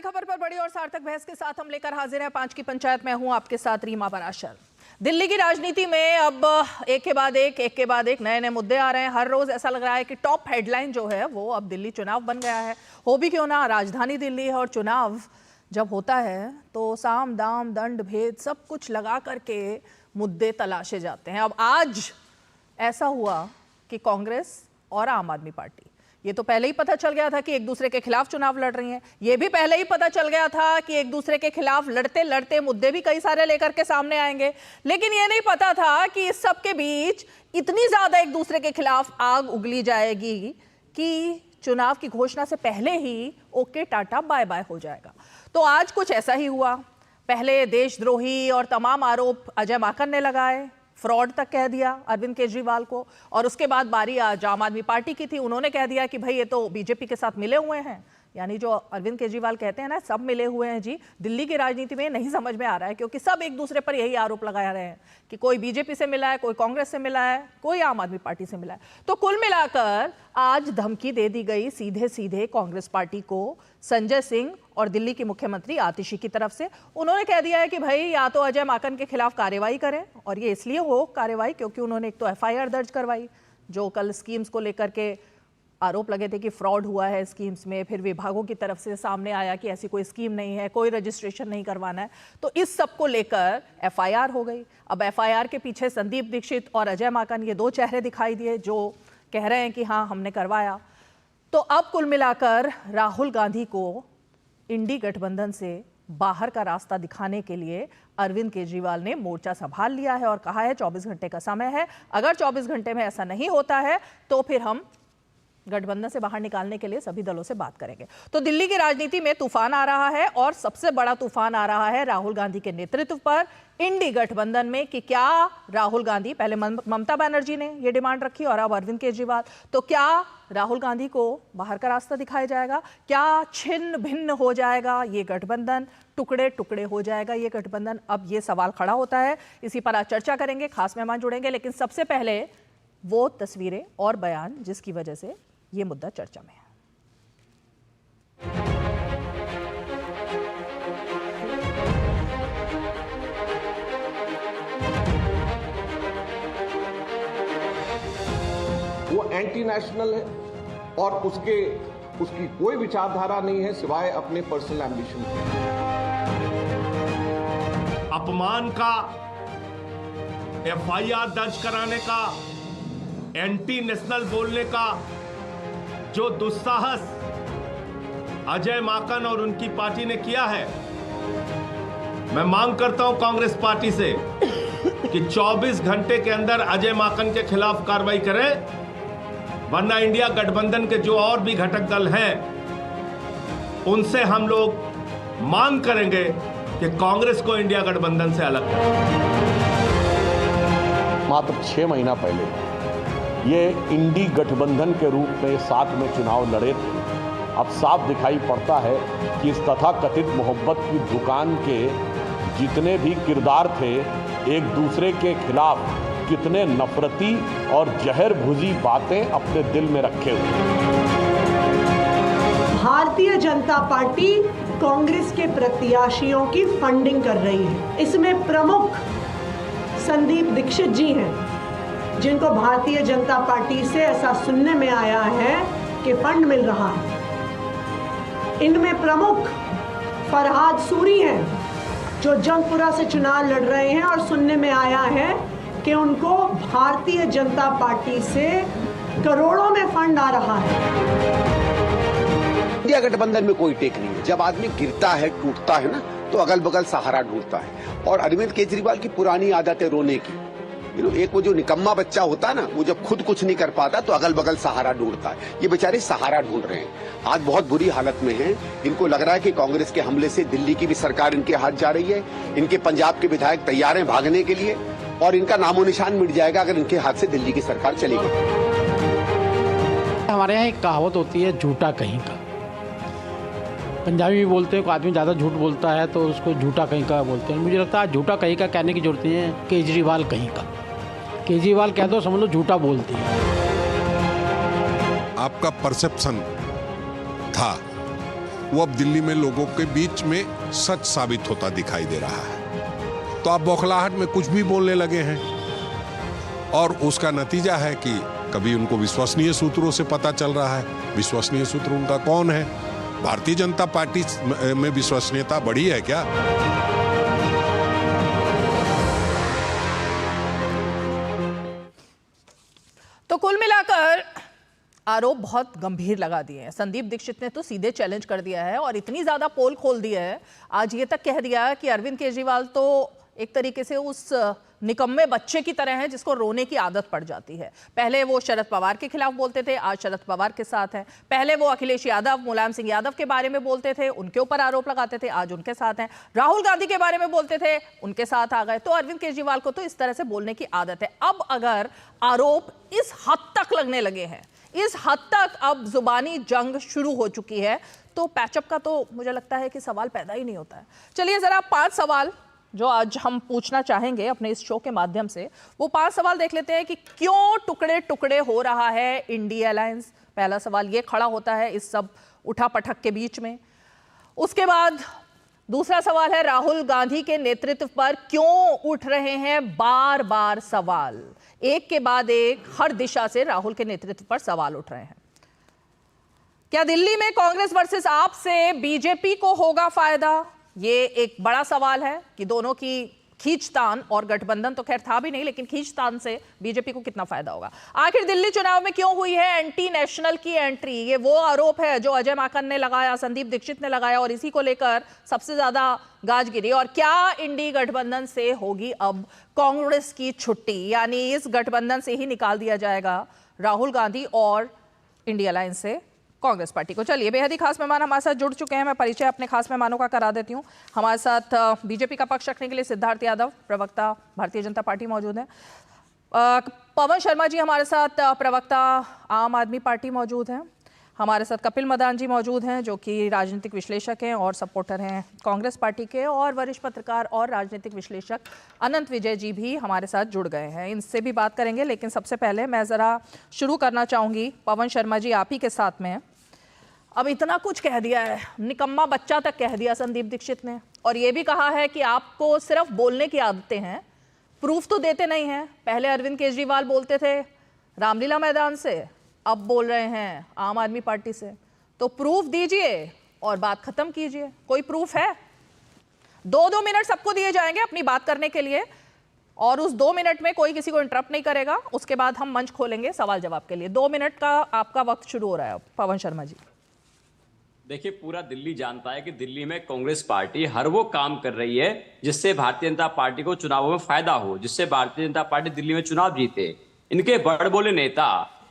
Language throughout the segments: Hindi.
खबर पर बड़ी और सार्थक बहस के साथ हम लेकर हाजिर हैं 5 की पंचायत में हूं आपके साथ रीमा बनाशर। दिल्ली की राजनीति में अब एक के बाद एक नए नए मुद्दे आ रहे हैं। हर रोज ऐसा लग रहा है कि टॉप हेडलाइन जो है वो अब दिल्ली चुनाव बन गया है। हो भी क्यों ना, राजधानी दिल्ली है और चुनाव जब होता है तो साम दाम दंड भेद सब कुछ लगा करके मुद्दे तलाशे जाते हैं। अब आज ऐसा हुआ कि कांग्रेस और आम आदमी पार्टी, ये तो पहले ही पता चल गया था कि एक दूसरे के खिलाफ चुनाव लड़ रही हैं। ये भी पहले ही पता चल गया था कि एक दूसरे के खिलाफ लड़ते लड़ते मुद्दे भी कई सारे लेकर के सामने आएंगे। लेकिन ये नहीं पता था कि इस सब के बीच इतनी ज्यादा एक दूसरे के खिलाफ आग उगली जाएगी कि चुनाव की घोषणा से पहले ही ओके टाटा बाय बाय हो जाएगा। तो आज कुछ ऐसा ही हुआ। पहले देशद्रोही और तमाम आरोप अजय माकन ने लगाए, फ्रॉड तक कह दिया अरविंद केजरीवाल को, और उसके बाद बारी आज आम आदमी पार्टी की थी। उन्होंने कह दिया कि भाई ये तो बीजेपी के साथ मिले हुए हैं। यानी जो अरविंद केजरीवाल कहते हैं ना, सब मिले हुए हैं जी। दिल्ली की राजनीति में नहीं समझ में आ रहा है, क्योंकि सब एक दूसरे पर यही आरोप लगा रहे हैं कि कोई बीजेपी से मिला है, कोई कांग्रेस से मिला है, कोई आम आदमी पार्टी से मिला है। तो कुल मिलाकर आज धमकी दे दी गई सीधे सीधे कांग्रेस पार्टी को संजय सिंह और दिल्ली की मुख्यमंत्री आतिशी की तरफ से। उन्होंने कह दिया है कि भाई या तो अजय माकन के खिलाफ कार्रवाई करें, और ये इसलिए हो कार्रवाई क्योंकि उन्होंने एक तो एफआईआर दर्ज करवाई जो कल स्कीम्स को लेकर के आरोप लगे थे कि फ्रॉड हुआ है स्कीम्स में। फिर विभागों की तरफ से सामने आया कि ऐसी कोई स्कीम नहीं है, कोई रजिस्ट्रेशन नहीं करवाना है। तो इस सब को लेकर एफआईआर हो गई। अब एफआईआर के पीछे संदीप दीक्षित और अजय माकन, ये दो चेहरे दिखाई दिए जो कह रहे हैं कि हाँ हमने करवाया। तो अब कुल मिलाकर राहुल गांधी को इंडी गठबंधन से बाहर का रास्ता दिखाने के लिए अरविंद केजरीवाल ने मोर्चा संभाल लिया है और कहा है 24 घंटे का समय है। अगर 24 घंटे में ऐसा नहीं होता है तो फिर हम गठबंधन से बाहर निकालने के लिए सभी दलों से बात करेंगे। तो दिल्ली की राजनीति में तूफान आ रहा है, और सबसे बड़ा तूफान आ रहा है राहुल गांधी के नेतृत्व पर इंडी गठबंधन में कि क्या राहुल गांधी, पहले ममता बनर्जी ने यह डिमांड रखी और अब अरविंद केजरीवाल, तो क्या राहुल गांधी को बाहर का रास्ता दिखाया जाएगा? क्या छिन्न भिन्न हो जाएगा ये गठबंधन, टुकड़े टुकड़े हो जाएगा ये गठबंधन? अब ये सवाल खड़ा होता है। इसी पर आज चर्चा करेंगे, खास मेहमान जुड़ेंगे। लेकिन सबसे पहले वो तस्वीरें और बयान जिसकी वजह से ये मुद्दा चर्चा में है। वो एंटी नेशनल है और उसकी कोई विचारधारा नहीं है सिवाय अपने पर्सनल एम्बिशन के। अपमान का, एफआईआर दर्ज कराने का, एंटी नेशनल बोलने का जो दुस्साहस अजय माकन और उनकी पार्टी ने किया है, मैं मांग करता हूं कांग्रेस पार्टी से कि 24 घंटे के अंदर अजय माकन के खिलाफ कार्रवाई करें, वरना इंडिया गठबंधन के जो और भी घटक दल हैं उनसे हम लोग मांग करेंगे कि कांग्रेस को इंडिया गठबंधन से अलग करें। मात्र 6 महीना पहले ये इंडी गठबंधन के रूप में साथ में चुनाव लड़े थे। अब साफ दिखाई पड़ता है कि इस तथाकथित मोहब्बत की दुकान के जितने भी किरदार थे एक दूसरे के खिलाफ कितने नफरती और जहर भुजी बातें अपने दिल में रखे हुए। भारतीय जनता पार्टी कांग्रेस के प्रत्याशियों की फंडिंग कर रही है। इसमें प्रमुख संदीप दीक्षित जी हैं, जिनको भारतीय जनता पार्टी से ऐसा सुनने में आया है कि फंड मिल रहा है। इनमें प्रमुख फरहाद सूरी हैं, जो जंगपुरा से चुनाव लड़ रहे हैं और सुनने में आया है कि उनको भारतीय जनता पार्टी से करोड़ों में फंड आ रहा है। इंडिया गठबंधन में कोई टेक नहीं है। जब आदमी गिरता है, टूटता है ना, तो अगल बगल सहारा ढूंढता है। और अरविंद केजरीवाल की पुरानी आदत है रोने की। एक वो जो निकम्मा बच्चा होता है ना, वो जब खुद कुछ नहीं कर पाता तो अगल बगल सहारा ढूंढता है। ये बेचारे सहारा ढूंढ रहे हैं। आज बहुत बुरी हालत में हैं। इनको लग रहा है कि कांग्रेस के हमले से दिल्ली की भी सरकार इनके हाथ जा रही है। इनके पंजाब के विधायक तैयार हैं भागने के लिए, और इनका नामो निशान मिट जाएगा अगर इनके हाथ से दिल्ली की सरकार चली गई। हमारे यहाँ एक कहावत होती है, झूठा कहीं का। पंजाबी भी बोलते हैं, कोई आदमी ज़्यादा झूठ बोलता है तो उसको झूठा कहीं का बोलते हैं। मुझे लगता है झूठा कहीं का कहने की जरूरत नहीं है, केजरीवाल कहीं का। केजरीवाल कह दो समझ लो झूठा बोलती है। आपका परसेप्शन था वो अब दिल्ली में लोगों के बीच में सच साबित होता दिखाई दे रहा है। तो आप बौखलाहट में कुछ भी बोलने लगे हैं और उसका नतीजा है कि कभी उनको विश्वसनीय सूत्रों से पता चल रहा है। विश्वसनीय सूत्र उनका कौन है? भारतीय जनता पार्टी में विश्वसनीयता बढ़ी है क्या? तो कुल मिलाकर आरोप बहुत गंभीर लगा दिए हैं। संदीप दीक्षित ने तो सीधे चैलेंज कर दिया है और इतनी ज्यादा पोल खोल दिया है, आज ये तक कह दिया कि अरविंद केजरीवाल तो एक तरीके से उस निकम्मे बच्चे की तरह है जिसको रोने की आदत पड़ जाती है। पहले वो शरद पवार के खिलाफ बोलते थे, आज शरद पवार के साथ हैं। पहले वो अखिलेश यादव, मुलायम सिंह यादव के बारे में बोलते थे, उनके ऊपर आरोप लगाते थे, आज उनके साथ हैं। राहुल गांधी के बारे में बोलते थे, उनके साथ आ गए। तो अरविंद केजरीवाल को तो इस तरह से बोलने की आदत है। अब अगर आरोप इस हद तक लगने लगे हैं, इस हद तक अब जुबानी जंग शुरू हो चुकी है, तो पैचअप का तो मुझे लगता है कि सवाल पैदा ही नहीं होता है। चलिए जरा 5 सवाल जो आज हम पूछना चाहेंगे अपने इस शो के माध्यम से, वो 5 सवाल देख लेते हैं कि क्यों टुकड़े टुकड़े हो रहा है इंडिया अलायंस। पहला सवाल ये खड़ा होता है इस सब उठापटक के बीच में। उसके बाद दूसरा सवाल है राहुल गांधी के नेतृत्व पर क्यों उठ रहे हैं बार बार सवाल। एक के बाद एक हर दिशा से राहुल के नेतृत्व पर सवाल उठ रहे हैं। क्या दिल्ली में कांग्रेस वर्सेस आप से बीजेपी को होगा फायदा? ये एक बड़ा सवाल है कि दोनों की खींचतान, और गठबंधन तो खैर था भी नहीं, लेकिन खींचतान से बीजेपी को कितना फायदा होगा। आखिर दिल्ली चुनाव में क्यों हुई है एंटी नेशनल की एंट्री? ये वो आरोप है जो अजय माकन ने लगाया, संदीप दीक्षित ने लगाया, और इसी को लेकर सबसे ज्यादा गाज गिरी। और क्या इंडी गठबंधन से होगी अब कांग्रेस की छुट्टी, यानी इस गठबंधन से ही निकाल दिया जाएगा राहुल गांधी और इंडिया अलायंस से कांग्रेस पार्टी को। चलिए, बेहद ही खास मेहमान हमारे साथ जुड़ चुके हैं। मैं परिचय अपने खास मेहमानों का करा देती हूँ। हमारे साथ बीजेपी का पक्ष रखने के लिए सिद्धार्थ यादव, प्रवक्ता भारतीय जनता पार्टी, मौजूद हैं। पवन शर्मा जी हमारे साथ, प्रवक्ता आम आदमी पार्टी, मौजूद हैं। हमारे साथ कपिल मदान जी मौजूद हैं, जो कि राजनीतिक विश्लेषक हैं और सपोर्टर हैं कांग्रेस पार्टी के, और वरिष्ठ पत्रकार और राजनीतिक विश्लेषक अनंत विजय जी भी हमारे साथ जुड़ गए हैं। इनसे भी बात करेंगे, लेकिन सबसे पहले मैं ज़रा शुरू करना चाहूँगी पवन शर्मा जी, आप ही के साथ में। अब इतना कुछ कह दिया है, निकम्मा बच्चा तक कह दिया संदीप दीक्षित ने, और ये भी कहा है कि आपको सिर्फ बोलने की आदतें हैं, प्रूफ तो देते नहीं हैं। पहले अरविंद केजरीवाल बोलते थे रामलीला मैदान से, अब बोल रहे हैं आम आदमी पार्टी से। तो प्रूफ दीजिए और बात खत्म कीजिए। कोई प्रूफ है? 2-2 मिनट सबको दिए जाएंगे अपनी बात करने के लिए, और उस 2 मिनट में कोई किसी को इंटरप्ट नहीं करेगा। उसके बाद हम मंच खोलेंगे सवाल जवाब के लिए। 2 मिनट का आपका वक्त शुरू हो रहा है। पवन शर्मा जी। देखिए, पूरा दिल्ली जानता है कि दिल्ली में कांग्रेस पार्टी हर वो काम कर रही है जिससे भारतीय जनता पार्टी को चुनावों में फायदा हो, जिससे भारतीय जनता पार्टी दिल्ली में चुनाव जीते। इनके बड़े बोले नेता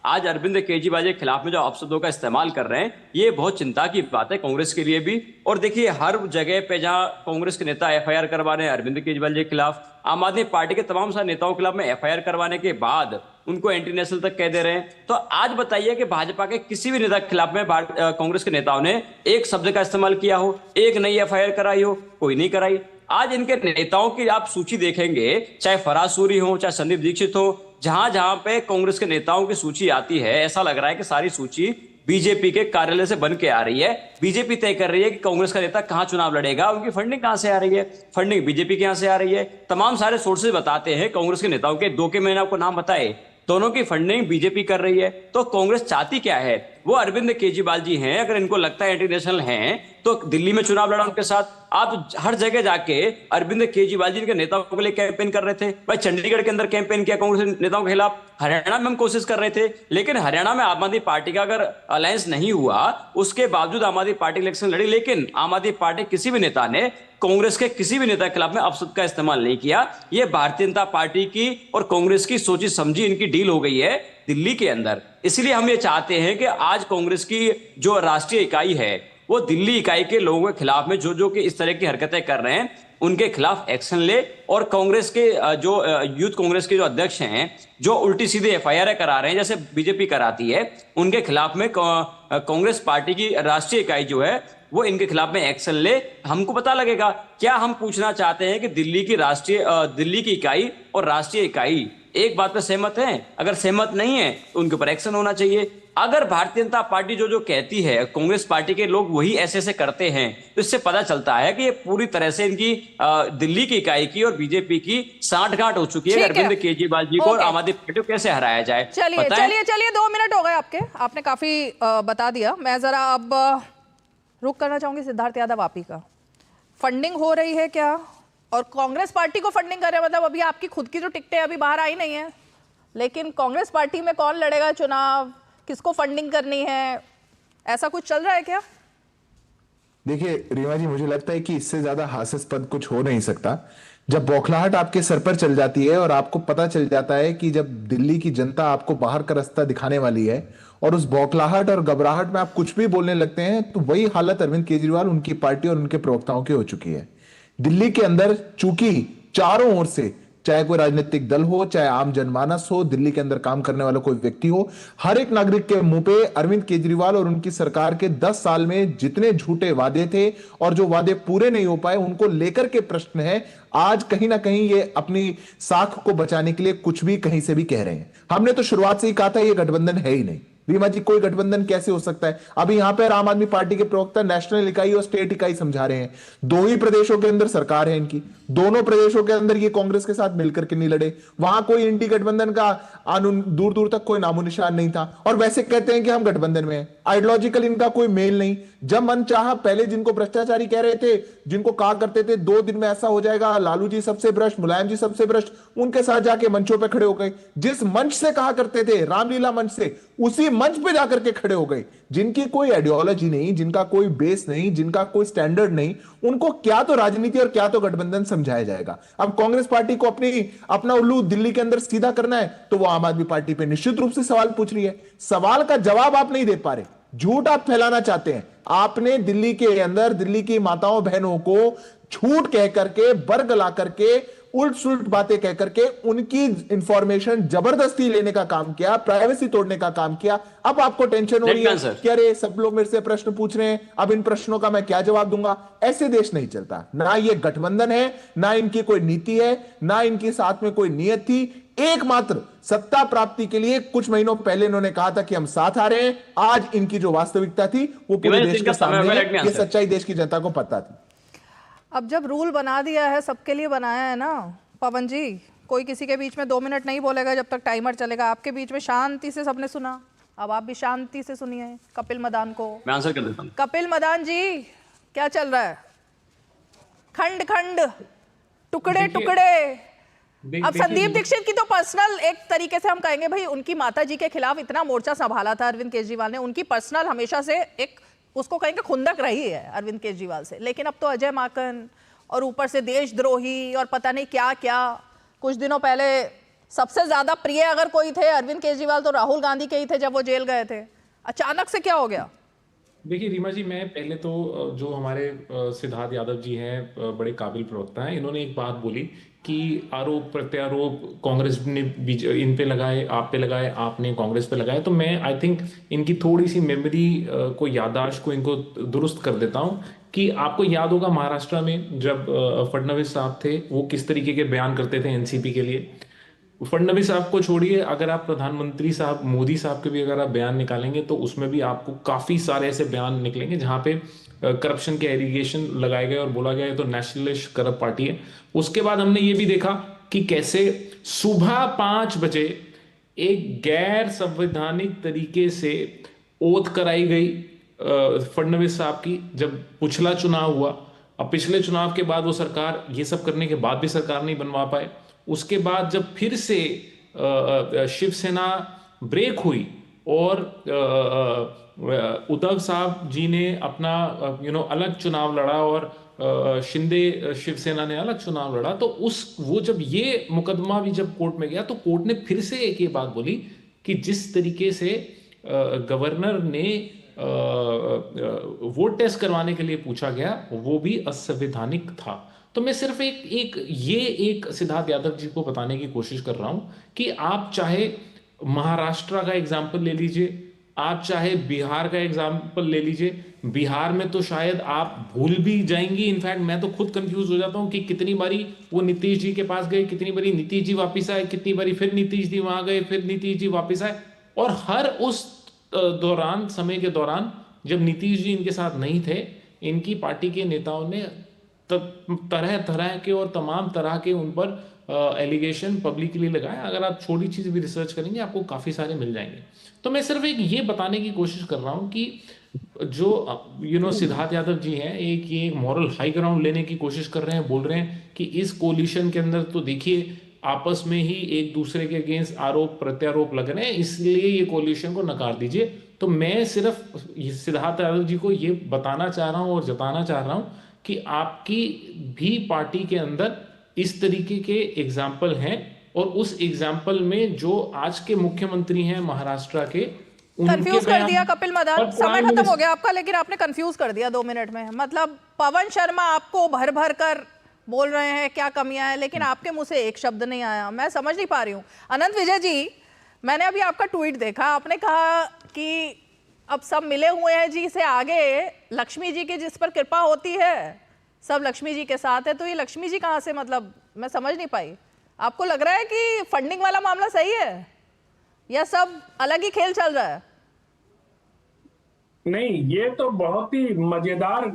आज अरविंद केजरीवाल के खिलाफ में जो अपशब्दों का इस्तेमाल कर रहे हैं, ये बहुत चिंता की बात है कांग्रेस के लिए भी। और देखिए, हर जगह पे जहां कांग्रेस के नेता एफआईआर करवा रहे हैं अरविंद केजरीवाल जी के खिलाफ, आम आदमी पार्टी के तमाम सारे नेताओं के खिलाफ में एफआईआर करवाने के बाद उनको एंटी नेशनल तक कह दे रहे हैं। तो आज बताइए कि भाजपा के किसी भी नेता के खिलाफ में कांग्रेस के नेताओं ने एक शब्द का इस्तेमाल किया हो, एक नई एफआईआर कराई हो? कोई नहीं कराई। आज इनके नेताओं की आप सूची देखेंगे, चाहे फराज सूरी हो, चाहे संदीप दीक्षित हो, जहां जहां पे कांग्रेस के नेताओं की सूची आती है, ऐसा लग रहा है कि सारी सूची बीजेपी के कार्यालय से बन के आ रही है। बीजेपी तय कर रही है कि कांग्रेस का नेता कहां चुनाव लड़ेगा, उनकी फंडिंग कहां से आ रही है, फंडिंग बीजेपी के यहां से आ रही है। तमाम सारे सोर्सेज बताते हैं कांग्रेस के नेताओं के, 2 के मैंने आपको नाम बताए, दोनों की फंडिंग बीजेपी कर रही है। तो कांग्रेस चाहती क्या है? वो अरविंद केजरीवाल जी हैं, अगर इनको लगता है एंटी नेशनल हैं तो दिल्ली में चुनाव लड़ा उनके साथ। आप हर जगह जाके अरविंद केजरीवाल जी के नेताओं के लिए कैंपेन कर रहे थे। भाई, चंडीगढ़ के अंदर कैंपेन किया कांग्रेस नेताओं के खिलाफ, हरियाणा में हम कोशिश कर रहे थे, लेकिन हरियाणा में आम आदमी पार्टी का अगर अलायंस नहीं हुआ, उसके बावजूद आम आदमी पार्टी इलेक्शन लड़ी, लेकिन आम आदमी पार्टी किसी भी नेता ने कांग्रेस के किसी भी नेता के खिलाफ में अपशब्द का इस्तेमाल नहीं किया। ये भारतीय जनता पार्टी की और कांग्रेस की सोची समझी इनकी डील हो गई है दिल्ली के अंदर। इसलिए हम ये चाहते हैं कि आज कांग्रेस की जो राष्ट्रीय इकाई है, वो दिल्ली इकाई के लोगों के खिलाफ में जो कि इस तरह की हरकतें कर रहे हैं, उनके खिलाफ एक्शन ले। और कांग्रेस के जो यूथ कांग्रेस के जो अध्यक्ष हैं, जो उल्टी सीधी एफआईआर करा रहे हैं जैसे बीजेपी कराती है, उनके खिलाफ में कांग्रेस पार्टी की राष्ट्रीय इकाई जो है वो इनके खिलाफ में एक्शन ले। हमको पता लगेगा। क्या हम पूछना चाहते हैं कि दिल्ली की इकाई और राष्ट्रीय इकाई एक बात पर सहमत हैं, अगर सहमत नहीं है तो उनके ऊपर एक्शन होना चाहिए। अगर भारतीय जनता पार्टी जो जो कहती है, कांग्रेस पार्टी के लोग वही ऐसे करते हैं, तो इससे पता चलता है कि ये पूरी तरह से इनकी दिल्ली की इकाई की और बीजेपी की सांठगांठ हो चुकी है। अरविंद केजरीवाल जी को और आम आदमी पार्टी को कैसे हराया जाए। चलिए 2 मिनट हो गए आपने काफी बता दिया। मैं जरा अब रुक करना चाहूंगी सिद्धार्थ यादव आप ही का। फंडिंग हो रही है क्या, और कांग्रेस पार्टी को फंडिंग कर रहे हैं, मतलब अभी आपकी खुद की जो टिकटें अभी बाहर आई नहीं है, लेकिन कांग्रेस पार्टी में कौन लड़ेगा चुनाव, किसको फंडिंग करनी है, ऐसा कुछ चल रहा है क्या? देखिए रीमा जी, मुझे लगता है कि इससे ज्यादा हास्यास्पद कुछ हो नहीं सकता। जब बौखलाहट आपके सर पर चल जाती है और आपको पता चल जाता है कि जब दिल्ली की जनता आपको बाहर का रास्ता दिखाने वाली है और उस बौखलाहट और घबराहट में आप कुछ भी बोलने लगते हैं, तो वही हालत अरविंद केजरीवाल, उनकी पार्टी और उनके प्रवक्ताओं की हो चुकी है। दिल्ली के अंदर चूंकि चारों ओर से, चाहे कोई राजनीतिक दल हो, चाहे आम जनमानस हो, दिल्ली के अंदर काम करने वाला कोई व्यक्ति हो, हर एक नागरिक के मुंह पे अरविंद केजरीवाल और उनकी सरकार के 10 साल में जितने झूठे वादे थे और जो वादे पूरे नहीं हो पाए, उनको लेकर के प्रश्न है। आज कहीं ना कहीं ये अपनी साख को बचाने के लिए कुछ भी कहीं से भी कह रहे हैं। हमने तो शुरुआत से ही कहा था ये गठबंधन है ही नहीं। रीमा जी, कोई गठबंधन कैसे हो सकता है? अभी यहां पर आम आदमी पार्टी के प्रवक्ता नेशनल इकाई और स्टेट इकाई समझा रहे हैं। 2 ही प्रदेशों के अंदर सरकार है इनकी, दोनों प्रदेशों के अंदर ये कांग्रेस के साथ मिलकर के नहीं लड़े, वहां कोई इंडी गठबंधन का दूर दूर तक कोई नामो निशान नहीं था, और वैसे कहते हैं कि हम गठबंधन में हैं। आइडियोलॉजिकल इनका कोई मेल नहीं। जब मन चाहा पहले जिनको भ्रष्टाचारी कह रहे थे, जिनको कहा करते थे 2 दिन में ऐसा हो जाएगा, लालू जी सबसे भ्रष्ट, मुलायम जी सबसे भ्रष्ट, उनके साथ जाके मंचों पे खड़े हो गए। जिस मंच से कहा करते थे, रामलीला मंच से, उसी मंच पे जाकर के खड़े हो गए। जिनकी कोई आइडियोलॉजी नहीं, जिनका कोई बेस नहीं, जिनका कोई स्टैंडर्ड नहीं, उनको क्या तो राजनीति और क्या तो गठबंधन समझाया जाएगा। अब कांग्रेस पार्टी को अपना उल्लू दिल्ली के अंदर सीधा करना है, तो वो आम आदमी पार्टी पे निश्चित रूप से सवाल पूछ रही है। सवाल का जवाब आप नहीं दे पा रहे, झूठ आप फैलाना चाहते हैं। आपने दिल्ली के अंदर दिल्ली की माताओं बहनों को झूठ कह करके, बर्ग ला करके, उल्ट सुल्ट बातें कह करके उनकी इंफॉर्मेशन जबरदस्ती लेने का काम किया, प्राइवेसी तोड़ने का काम किया। अब आपको टेंशन हो रही है कि अरे सब लोग मेरे से प्रश्न पूछ रहे हैं, अब इन प्रश्नों का मैं क्या जवाब दूंगा। ऐसे देश नहीं चलता। ना ये गठबंधन है, ना इनकी कोई नीति है, ना इनके साथ में कोई नियत थी। एकमात्र सत्ता प्राप्ति के लिए कुछ महीनों पहले इन्होंने कहा था कि हम साथ आ रहे हैं। आज इनकी जो वास्तविकता थी वो पूरे देश के सामने है। ये सच्चाई देश की जनता को पता थी। अब जब रूल बना दिया है, सबके लिए बनाया है ना पवन जी, कोई किसी के बीच में 2 मिनट नहीं बोलेगा जब तक टाइमर चलेगा। आपके बीच में शांति से सबने सुना, अब आप भी शांति से सुनिए कपिल मदान को। मैं आंसर कर देता हूं। कपिल मदान जी, क्या चल रहा है? खंड खंड, टुकड़े टुकड़े। अब संदीप दीक्षित की तो पर्सनल, एक तरीके से हम कहेंगे भाई, उनकी माता जी के खिलाफ इतना मोर्चा संभाला था अरविंद केजरीवाल ने, उनकी पर्सनल हमेशा से एक उसको कहेंगे खुंदक रही है अरविंद केजरीवाल से। लेकिन अब तो अजय माकन और ऊपर से देशद्रोही और पता नहीं क्या क्या। कुछ दिनों पहले सबसे ज्यादा प्रिय अगर कोई थे अरविंद केजरीवाल तो राहुल गांधी के ही थे जब वो जेल गए थे। अचानक से क्या हो गया? देखिए रीमा जी, मैं पहले तो जो हमारे सिद्धार्थ यादव जी हैं, बड़े काबिल प्रवक्ता हैं, इन्होंने एक बात बोली कि आरोप प्रत्यारोप कांग्रेस ने इन पे लगाए, आप पे लगाए, आपने कांग्रेस पे लगाए। तो मैं आई थिंक इनकी थोड़ी सी मेमोरी को, याददाश्त को इनको दुरुस्त कर देता हूं कि आपको याद होगा महाराष्ट्र में जब फडणवीस साहब थे, वो किस तरीके के बयान करते थे एनसीपी के लिए। फडणवीस साहब को छोड़िए, अगर आप प्रधानमंत्री साहब मोदी साहब के भी अगर आप बयान निकालेंगे तो उसमें भी आपको काफी सारे ऐसे बयान निकलेंगे जहां पे करप्शन के एलिगेशन लगाए गए और बोला गया है तो नेशनलिस्ट करप्ट पार्टी है। उसके बाद हमने ये भी देखा कि कैसे सुबह 5 बजे एक गैर संवैधानिक तरीके से ओथ कराई गई फडणवीस साहब की, जब पिछला चुनाव हुआ। अब पिछले चुनाव के बाद वो सरकार, ये सब करने के बाद भी सरकार नहीं बनवा पाए। उसके बाद जब फिर से शिवसेना ब्रेक हुई और उद्धव साहब जी ने अपना अलग चुनाव लड़ा और शिंदे शिवसेना ने अलग चुनाव लड़ा, तो वो जब ये मुकदमा भी जब कोर्ट में गया तो कोर्ट ने फिर से एक ये बात बोली कि जिस तरीके से गवर्नर ने वोट टेस्ट करवाने के लिए पूछा गया वो भी असंवैधानिक था। तो मैं सिर्फ एक सिद्धार्थ यादव जी को बताने की कोशिश कर रहा हूं कि आप चाहे महाराष्ट्र का एग्जाम्पल ले लीजिए, आप चाहे बिहार का एग्जाम्पल ले लीजिए, बिहार में तो शायद आप भूल भी जाएंगी। इनफैक्ट मैं तो खुद कंफ्यूज हो जाता हूं कि कितनी बारी वो नीतीश जी के पास गए, कितनी बारी नीतीश जी वापस आए, कितनी बारी फिर नीतीश जी वहां गए, फिर नीतीश जी वापस आए। और हर उस दौरान, समय के दौरान जब नीतीश जी इनके साथ नहीं थे, इनकी पार्टी के नेताओं ने तरह तरह के और तमाम तरह के उन पर एलिगेशन पब्लिकली लगाए। अगर आप छोटी चीज भी रिसर्च करेंगे आपको काफी सारे मिल जाएंगे। तो मैं सिर्फ एक ये बताने की कोशिश कर रहा हूं कि जो सिद्धार्थ यादव जी हैं, एक मॉरल हाई ग्राउंड लेने की कोशिश कर रहे हैं, बोल रहे हैं कि इस कोलिशन के अंदर तो देखिए आपस में ही एक दूसरे के अगेंस्ट आरोप प्रत्यारोप लग रहे हैं, इसलिए ये कोलिशन को नकार दीजिए। तो मैं सिर्फ सिद्धार्थ यादव जी को ये बताना चाह रहा हूं और जताना चाह रहा हूं कि आपकी भी पार्टी के अंदर इस तरीके के एग्जाम्पल हैं, और उस एग्जाम्पल में जो आज के मुख्यमंत्री हैं महाराष्ट्र के, कंफ्यूज कर दिया कपिल मदान। समय खत्म हो गया आपका, लेकिन आपने कंफ्यूज कर दिया 2 मिनट में। मतलब पवन शर्मा आपको भर भर कर बोल रहे हैं क्या कमियां हैं, लेकिन आपके मुंह से एक शब्द नहीं आया। मैं समझ नहीं पा रही हूँ। अनंत विजय जी, मैंने अभी आपका ट्वीट देखा, आपने कहा कि अब सब मिले हुए हैं जी से आगे लक्ष्मी जी की जिस पर कृपा होती है सब लक्ष्मी जी के साथ है। तो ये लक्ष्मी जी कहाँ से, मतलब मैं समझ नहीं पाई। आपको लग रहा है कि फंडिंग वाला मामला सही है या सब अलग ही खेल चल रहा है? नहीं, ये तो बहुत ही मजेदार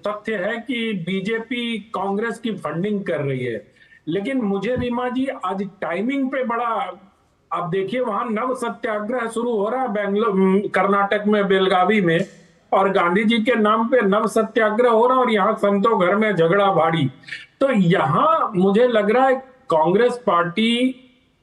तथ्य है कि बीजेपी कांग्रेस की फंडिंग कर रही है। लेकिन मुझे रीमा जी आज टाइमिंग पे बड़ा, आप देखिए वहां नव सत्याग्रह शुरू हो रहा है बेंगलोर, कर्नाटक में बेलगावी में, और गांधी जी के नाम पे नव सत्याग्रह हो रहा है, और यहाँ संतों घर में झगड़ा भाड़ी। तो यहाँ मुझे लग रहा है कांग्रेस पार्टी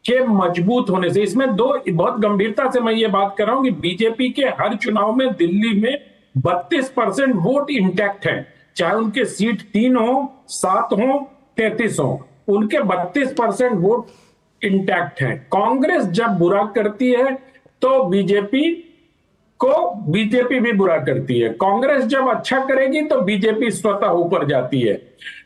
के मजबूत होने से, इसमें दो बहुत गंभीरता से मैं ये बात कर रहा हूं कि बीजेपी के हर चुनाव में दिल्ली में 32% वोट इंटैक्ट है, चाहे उनके सीट 3 हो, 7 हो, 33 हो, उनके 32% वोट इंटैक्ट है। कांग्रेस जब बुरा करती है तो बीजेपी भी बुरा करती है। कांग्रेस जब अच्छा करेगी तो बीजेपी स्वतः ऊपर जाती है।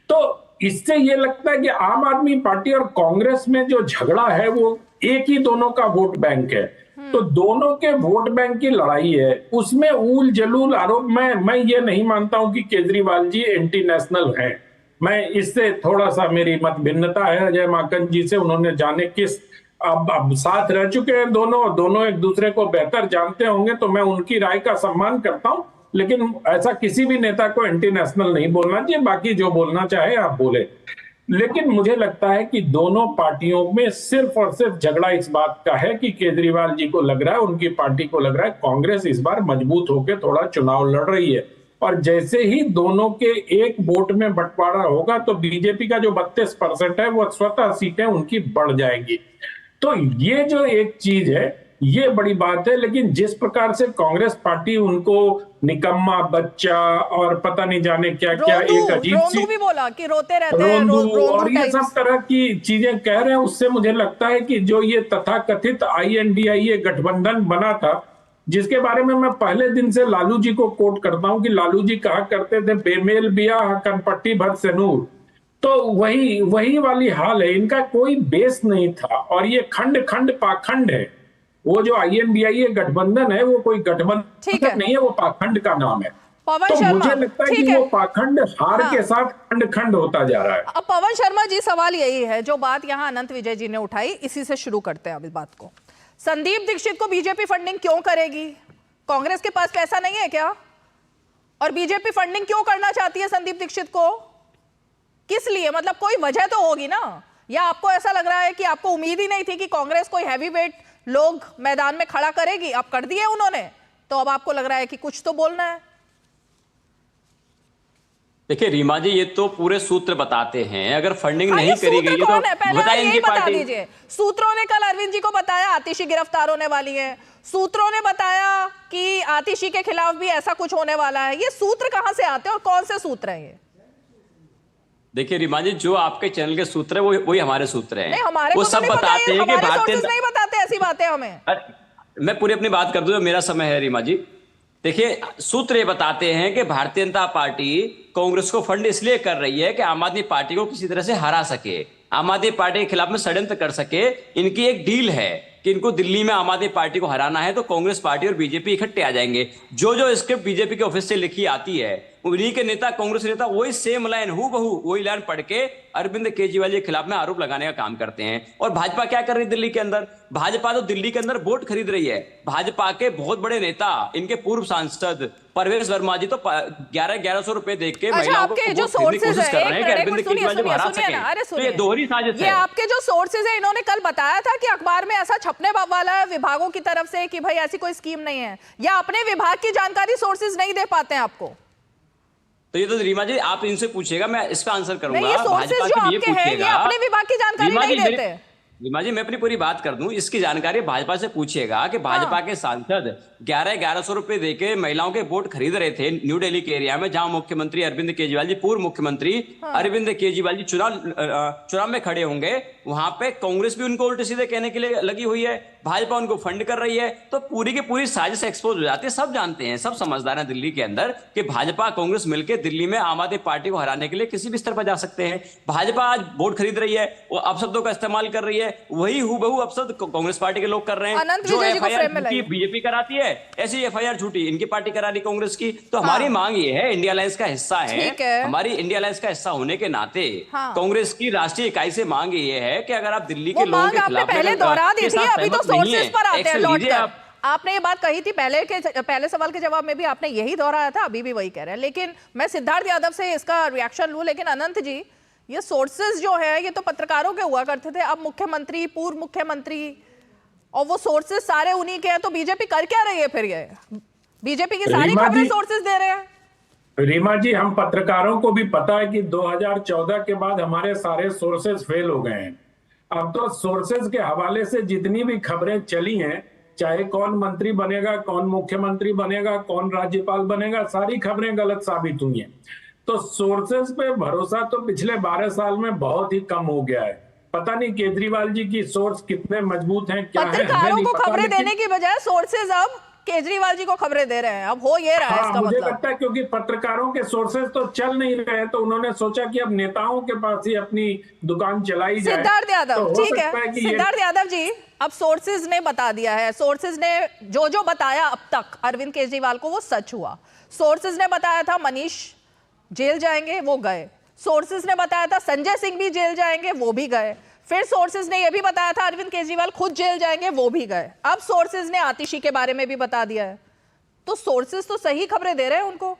तो इससे ये लगता है कि आम आदमी पार्टी और कांग्रेस में जो झगड़ा है वो एक ही दोनों का वोट बैंक है। तो दोनों के वोट बैंक की लड़ाई है, उसमें ऊल जलूल आरोप। मैं ये नहीं मानता हूं कि केजरीवाल जी एंटी नेशनल हैं। मैं इससे थोड़ा सा मेरी मत भिन्नता है अजय माकन जी से। उन्होंने जाने किस अब साथ रह चुके हैं दोनों एक दूसरे को बेहतर जानते होंगे, तो मैं उनकी राय का सम्मान करता हूं। लेकिन ऐसा किसी भी नेता को एंटी नेशनल नहीं बोलना चाहिए, बाकी जो बोलना चाहे आप बोले। लेकिन मुझे लगता है कि दोनों पार्टियों में सिर्फ और सिर्फ झगड़ा इस बात का है कि केजरीवाल जी को लग रहा है, उनकी पार्टी को लग रहा है कांग्रेस इस बार मजबूत होकर थोड़ा चुनाव लड़ रही है, और जैसे ही दोनों के एक वोट में बंटवारा होगा तो बीजेपी का जो 32% है वो स्वतः सीटें उनकी बढ़ जाएंगी। तो ये जो एक चीज है ये बड़ी बात है। लेकिन जिस प्रकार से कांग्रेस पार्टी उनको निकम्मा बच्चा और पता नहीं जाने क्या क्या एक अजीब सी भी बोला कि रोते रहते हैं, रोंदू और ये सब तरह की चीजें कह रहे हैं, उससे मुझे लगता है कि जो ये तथाकथित INDIA गठबंधन बना था, जिसके बारे में मैं पहले दिन से लालू जी को कोट करता हूं कि लालू जी कहा करते थे बेमेल बिया कनपट्टी भर से नूर, तो वही वाली हाल है। इनका कोई बेस नहीं था, और ये खंड पाखंड है। वो जो INDIA गठबंधन है वो कोई गठबंधन नहीं है, वो पाखंड का नाम है। तो मुझे लगता है कि वो पाखंड हार के साथ खंड होता जा रहा है। अब पवन शर्मा जी, सवाल यही है जो बात यहाँ अनंत विजय जी ने उठाई, इसी से शुरू करते हैं अब इस बात को। संदीप दीक्षित को बीजेपी फंडिंग क्यों करेगी? कांग्रेस के पास पैसा नहीं है क्या? और बीजेपी फंडिंग क्यों करना चाहती है संदीप दीक्षित को? किस लिए? मतलब कोई वजह तो होगी ना? या आपको ऐसा लग रहा है कि आपको उम्मीद ही नहीं थी कि कांग्रेस कोई हैवी वेट लोग मैदान में खड़ा करेगी? अब कर दिए उन्होंने, तो अब आपको लग रहा है कि कुछ तो बोलना है। देखिए रीमा जी, ये तो पूरे सूत्र बताते हैं। अगर फंडिंग नहीं करी गई तो बताएंगे पार्टी। दीजिए सूत्रों ने कल अरविंद जी को बताया आतिशी गिरफ्तार होने वाली है, सूत्रों ने बताया कि आतिशी के खिलाफ भी ऐसा कुछ होने वाला है। ये सूत्र कहां से आते हैं और कौन से सूत्र हैं ये? देखिए रीमा जी, जो आपके चैनल के सूत्र है वही हमारे सूत्र हैं। हमारे वो सब बताते हैं कि भारतीय नहीं बताते ऐसी बातें हमें। मैं पूरी अपनी बात कर दूं, मेरा समय है रीमा जी। देखिए सूत्र ये बताते हैं कि भारतीय जनता पार्टी कांग्रेस को फंड इसलिए कर रही है कि आम आदमी पार्टी को किसी तरह से हरा सके, आम आदमी पार्टी के खिलाफ में षड्यंत्र कर सके। इनकी एक डील है कि इनको दिल्ली में आम आदमी पार्टी को हराना है तो कांग्रेस पार्टी और बीजेपी इकट्ठे आ जाएंगे। जो स्क्रिप्ट बीजेपी के ऑफिस से लिखी आती है, उन्हीं के नेता, कांग्रेस नेता वही सेम लाइन हूबहू वही लाइन पढ़ के अरविंद केजरीवाल के खिलाफ में आरोप लगाने का काम करते हैं। और भाजपा क्या कर रही है दिल्ली के अंदर? भाजपा तो दिल्ली के अंदर वोट खरीद रही है। भाजपा के बहुत बड़े नेता, इनके पूर्व सांसद परवेश वर्मा जी तो 1100 रुपए देख के महिलाओं को जो वोट खरीदने की कोशिश कर रहे हैं कि अरविंद सुनिए, केजरीवाल को हरा सुनिए ना, अरे सके। तो ये दोहरी साजिश ये है। आपके जो सोर्सेज है, इन्होंने कल बताया था कि अखबार में ऐसा छपने वाला है विभागों की तरफ से कि भाई ऐसी कोई स्कीम नहीं है, या अपने विभाग की जानकारी सोर्सेज नहीं दे पाते हैं आपको? तो ये तो रीमा जी आप इनसे पूछिएगा, मैं इसका आंसर करूंगा। ये सोर्सेज जो आपके हैं, ये अपने विभाग की जानकारी नहीं देते। रीमा जी मैं अपनी पूरी बात कर दूं, इसकी जानकारी भाजपा से पूछिएगा कि भाजपा के सांसद 1100 रुपए देके महिलाओं के वोट खरीद रहे थे न्यू दिल्ली के एरिया में, जहां मुख्यमंत्री अरविंद केजरीवाल जी, पूर्व मुख्यमंत्री अरविंद केजरीवाल जी चुनाव में खड़े होंगे। वहां पे कांग्रेस भी उनको उल्टे सीधे कहने के लिए लगी हुई है, भाजपा उनको फंड कर रही है। तो पूरी की पूरी साजिश एक्सपोज हो जाती है। सब जानते हैं, सब समझदार हैं दिल्ली के अंदर कि भाजपा कांग्रेस मिलकर दिल्ली में आम आदमी पार्टी को हराने के लिए किसी भी स्तर पर जा सकते हैं। भाजपा आज वोट खरीद रही है, वो अपशब्दों का इस्तेमाल कर रही है, वही हूबहू अपशब्द कांग्रेस पार्टी के लोग कर रहे हैं। जो एफआईआर बीजेपी कराती है, ऐसी एफआईआर झूठी इनकी पार्टी करा रही कांग्रेस की। तो हमारी मांग ये है, इंडिया अलायंस का हिस्सा है, हमारी इंडिया अलायंस का हिस्सा होने के नाते कांग्रेस की राष्ट्रीय इकाई से मांग ये है कि अगर आप दिल्ली के लोगों के खिलाफ पहले दोहरा दी थी, अभी तो सोर्सेज पर आते हैं लौटकर। आपने ये बात कही थी पहले सवाल के जवाब में भी आपने यही दोहराया था, अभी भी वही कह रहे हैं। लेकिन मैं सिद्धार्थ यादव से इसका रिएक्शन लूं। लेकिन अनंत जी, ये सोर्सेज जो है ये तो पत्रकारों के हुआ करते थे, अब मुख्यमंत्री, पूर्व मुख्यमंत्री, और वो सोर्सेज सारे उन्हीं के हैं। तो बीजेपी कर क्या रही है फिर? ये बीजेपी की सारी खबरें सोर्सेज दे रहे हैं। रीमा जी, हम पत्रकारों को भी पता है कि 2014 के बाद हमारे सारे सोर्सेज फेल हो गए हैं। अब तो सोर्सेज के हवाले से जितनी भी खबरें चली हैं, चाहे कौन मंत्री बनेगा, कौन मुख्यमंत्री बनेगा, कौन राज्यपाल बनेगा, सारी खबरें गलत साबित हुई हैं। तो सोर्सेज पे भरोसा तो पिछले 12 साल में बहुत ही कम हो गया है। पता नहीं केजरीवाल जी की सोर्स कितने मजबूत हैं, क्या है, पत्रकारों को खबरें देने की बजाय सोर्सेज अब केजरीवाल जी को खबरें दे रहे हैं। अब हो ये रहा है इसका मुझे मतलब। लगता है क्योंकि पत्रकारों के सोर्सेज तो चल नहीं रहे, तो उन्होंने सोचा कि अब नेताओं के पास ही अपनी दुकान चलाई जाए। सिद्धार्थ यादव, तो ठीक है, सिद्धार्थ यादव जी, अब सोर्सेज ने बता दिया है, सोर्सेज ने जो बताया अब तक अरविंद केजरीवाल को वो सच हुआ। सोर्सेज ने बताया था मनीष जेल जाएंगे, वो गए। सोर्सेज ने बताया था संजय सिंह भी जेल जाएंगे, वो भी गए। फिर सोर्सेज ने यह भी बताया था अरविंद केजरीवाल खुद जेल जाएंगे, वो भी गए। अब सोर्सेज ने आतिशी के बारे में भी बता दिया है। तो सोर्सेज तो सही खबरें दे रहे हैं उनको।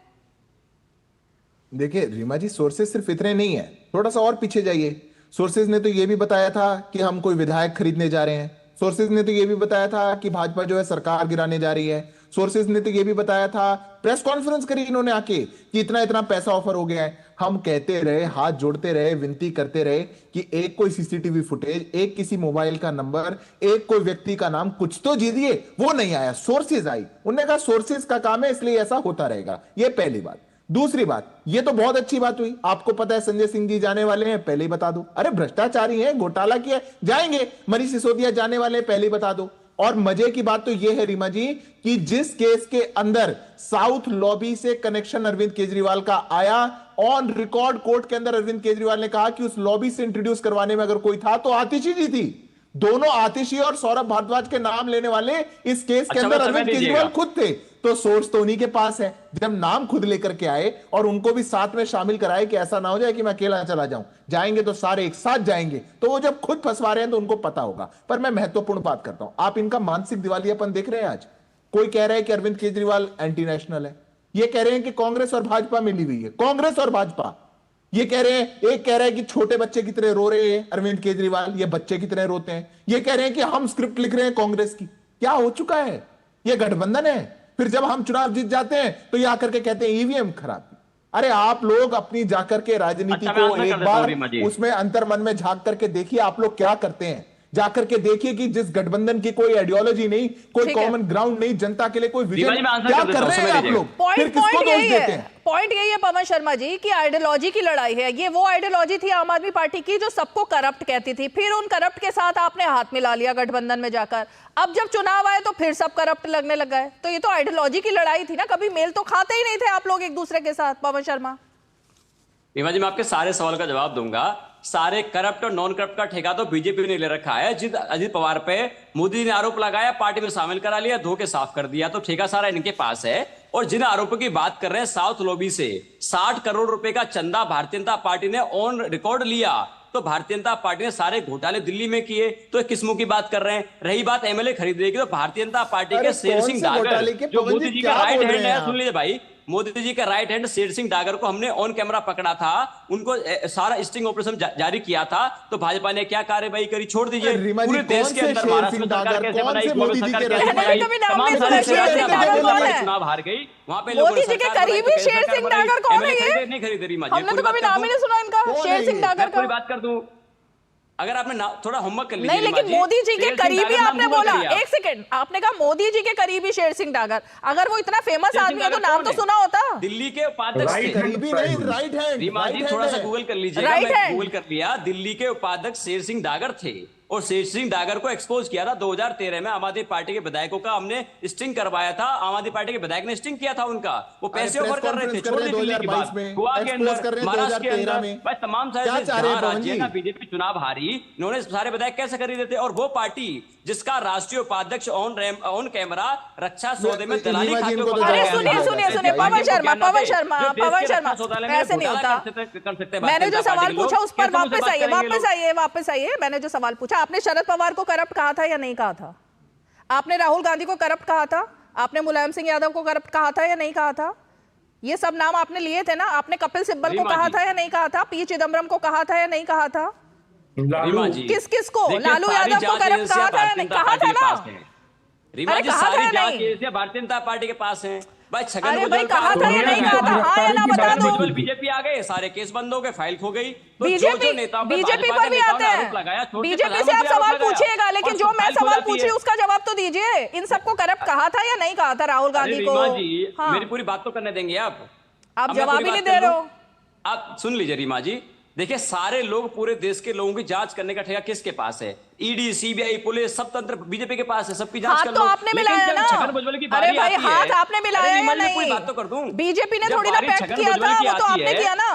देखिए रीमा जी, सोर्सेज सिर्फ इतने नहीं है, थोड़ा सा और पीछे जाइए। सोर्सेज ने तो यह भी बताया था कि हम कोई विधायक खरीदने जा रहे हैं। सोर्सेज ने तो यह भी बताया था कि भाजपा जो है सरकार गिराने जा रही है। सोर्सेज ने तो यह भी बताया था, प्रेस कॉन्फ्रेंस करी इन्होंने आके कि इतना इतना पैसा ऑफर हो गया है। हम कहते रहे, हाथ जोड़ते रहे, विनती करते रहे कि एक कोई सीसीटीवी फुटेज, एक किसी मोबाइल का नंबर, एक कोई व्यक्ति का नाम, कुछ तो दीजिए। वो नहीं आया, सोर्सेज आई। उन्होंने कहा सोर्सेज का काम है, इसलिए ऐसा होता रहेगा। ये पहली बात। दूसरी बात, ये तो बहुत अच्छी बात हुई, आपको पता है संजय सिंह जी जाने वाले हैं, पहले ही बता दो। अरे भ्रष्टाचारी हैं, घोटाला किया, जाएंगे। मनीष सिसोदिया जाने वाले हैं, पहले ही बता दो। और मजे की बात तो यह है रीमा जी कि जिस केस के अंदर साउथ लॉबी से कनेक्शन अरविंद केजरीवाल का आया, ऑन रिकॉर्ड कोर्ट के अंदर अरविंद केजरीवाल ने कहा कि उस लॉबी से इंट्रोड्यूस करवाने में अगर कोई था तो आतिशी जी थी। दोनों, आतिशी और सौरभ भारद्वाज के नाम लेने वाले इस केस के अंदर अरविंद केजरीवाल खुद थे। तो सोर्स तो उन्हीं के पास है। जब नाम खुद लेकर के आए और उनको भी साथ में शामिल कराए कि ऐसा ना हो जाए कि मैं अकेला चला जाऊं, जाएंगे तो सारे एक साथ जाएंगे। तो वो जब खुद फंसवा रहे हैं तो उनको पता होगा। पर मैं महत्वपूर्ण बात करता हूं, आप इनका मानसिक दिवालियापन देख रहे हैं। आज कोई कह रहा है कि अरविंद केजरीवाल एंटी नेशनल है, ये कह रहे हैं कि कांग्रेस और भाजपा मिली हुई है। कांग्रेस और भाजपा ये कह रहे हैं, एक कह रहा है कि छोटे बच्चे की तरह रो रहे हैं अरविंद केजरीवाल, ये बच्चे की तरह रोते हैं। ये कह रहे हैं कि हम स्क्रिप्ट लिख रहे हैं कांग्रेस की। क्या हो चुका है? ये गठबंधन है। फिर जब हम चुनाव जीत जाते हैं तो ये आकर के कहते हैं ईवीएम खराब। अरे आप लोग अपनी जाकर के राजनीति को एक बार उसमें अंतर्मन में झांक करके देखिए, आप लोग क्या करते हैं। जाकर के देखिए कि जिस गठबंधन की कोई आइडियोलॉजी नहीं, कोई कॉमन ग्राउंड नहीं, जनता के लिए कोई विजन, क्या कर रहे हैं आप लोग? फिर किसको दोष देते हैं? पॉइंट यही है पवन शर्मा जी की आइडियोलॉजी की लड़ाई है। ये वो आइडियोलॉजी थी आम आदमी पार्टी की जो सबको करप्ट कहती थी। फिर उन करप्ट के साथ आपने हाथ मिला लिया गठबंधन में जाकर। अब जब चुनाव आए तो फिर सब करप्ट लगने लग गए। तो ये तो आइडियोलॉजी की लड़ाई थी ना, कभी मेल तो खाते ही नहीं थे आप लोग एक दूसरे के साथ। पवन शर्मा, रीमा जी, मैं आपके सारे सवाल का जवाब दूंगा। सारे करप्ट और नॉन करप्ट का ठेका तो बीजेपी ने ले रखा है। अजित पवार पे मोदी जी ने आरोप लगाया, पार्टी में शामिल करा लिया, धो के साफ कर दिया, तो ठेका सारा इनके पास है। और जिन आरोपों की बात कर रहे हैं, साउथ लॉबी से 60 करोड़ रुपए का चंदा भारतीय जनता पार्टी ने ऑन रिकॉर्ड लिया, तो भारतीय जनता पार्टी ने सारे घोटाले दिल्ली में किए, तो किस मुंह की बात कर रहे हैं? रही बात एमएलए खरीदने की, तो भारतीय जनता पार्टी के शेर सिंह डागर, जो मोदी जी का राइट हैंड है, सुन लीजिए भाई, मोदी जी का राइट हैंड शेर सिंह डागर को हमने ऑन कैमरा पकड़ा था, उनको सारा स्टिंग ऑपरेशन जारी किया था, तो भाजपा ने क्या कार्रवाई करी? छोड़ दीजिए। पूरे देश के अंदर महाराष्ट्र में सरकार कैसे बनाई, चुनाव हार गई, वहां पे मोदी जी के करीबी शेर सिंह डागर कौन है? ये नहीं खरीदे रीमा जी, हमने तो कभी नाम ही नहीं सुना इनका, शेर सिंह डागर का। पूरी बात कर दूं, अगर आपने थोड़ा होमवर्क कर लीजिए। नहीं, लेकिन मोदी जी के करीबी आपने बोला, एक सेकंड, आपने कहा मोदी जी के करीबी शेर सिंह डागर, अगर वो इतना फेमस आदमी है तो नाम तो सुना होता। दिल्ली के उपाध्यक्ष रीमा जी, थोड़ा सा गूगल कर लीजिएगा, मैं गूगल कर लिया, दिल्ली के उपाध्यक्ष शेर सिंह डागर थे, और शेर सिंह डागर को एक्सपोज किया था 2013 में। आम आदमी पार्टी के विधायकों का हमने स्टिंग करवाया था, आम आदमी पार्टी के विधायक ने स्टिंग किया था उनका, वो पैसे ऑफर कर रहे थे। छोड़ दिल्ली की बात, गोवा के अंदर, महाराष्ट्र के अंदर, भाई तमाम सारे राज्य का बीजेपी चुनाव हारी, इन्होंने सारे विधायक कैसे खरीदे थे? और वो पार्टी जिसका राष्ट्रीय उपाध्यक्ष ऑन कैमरा रक्षा सौदे में दलाली खाते सुनिए पवन शर्मा, ऐसे नहीं होता। मैंने जो सवाल पूछा उस पर वापस आइए। मैंने जो सवाल पूछा, आपने शरद पवार को करप्ट कहा था या नहीं कहा था? आपने राहुल गांधी को करप्ट कहा था? आपने मुलायम सिंह यादव को करप्ट कहा था या नहीं कहा था? ये सब नाम आपने लिए थे ना? आपने कपिल सिब्बल को कहा था या नहीं कहा था? पी चिदम्बरम को कहा था या नहीं कहा था? किस को? लालू यादव को करप्ट कहा था या नहीं कहा था ना? रीमा जी, सारी जांच एजेंसियां भारतीय जनता पार्टी के पास हैं। भाई छगन भुजबल कहा था या नहीं कहा था? हाँ या ना बता दो। बीजेपी आ गए, सारे केस बंद हो गए, फाइल खो गई। तो बीजेपी पर भी आते हैं, बीजेपी से आप सवाल पूछिएगा, लेकिन जो मैं सवाल पूछ रही हूँ उसका जवाब तो दीजिए। इन सबको करप्ट कहा था या नहीं कहा था राहुल गांधी को? हाँ, मेरी पूरी बात तो करने देंगे आप जवाब ही नहीं दे रहे हो। आप सुन लीजिए रीमा जी, देखिए सारे लोग, पूरे देश के लोगों की जांच करने का ठेका किसके पास है? ईडी, सीबीआई, पुलिस, सब तंत्र बीजेपी के पास है, सबकी जांच कर लो। तो आपने मिलाया ना? छगन भुजबल की अरे भाई, हाथ आपने मिलाया या नहीं? कोई बात तो कर दूं, बीजेपी ने थोड़ी ना पैक्ट किया था, वो तो आपने किया ना।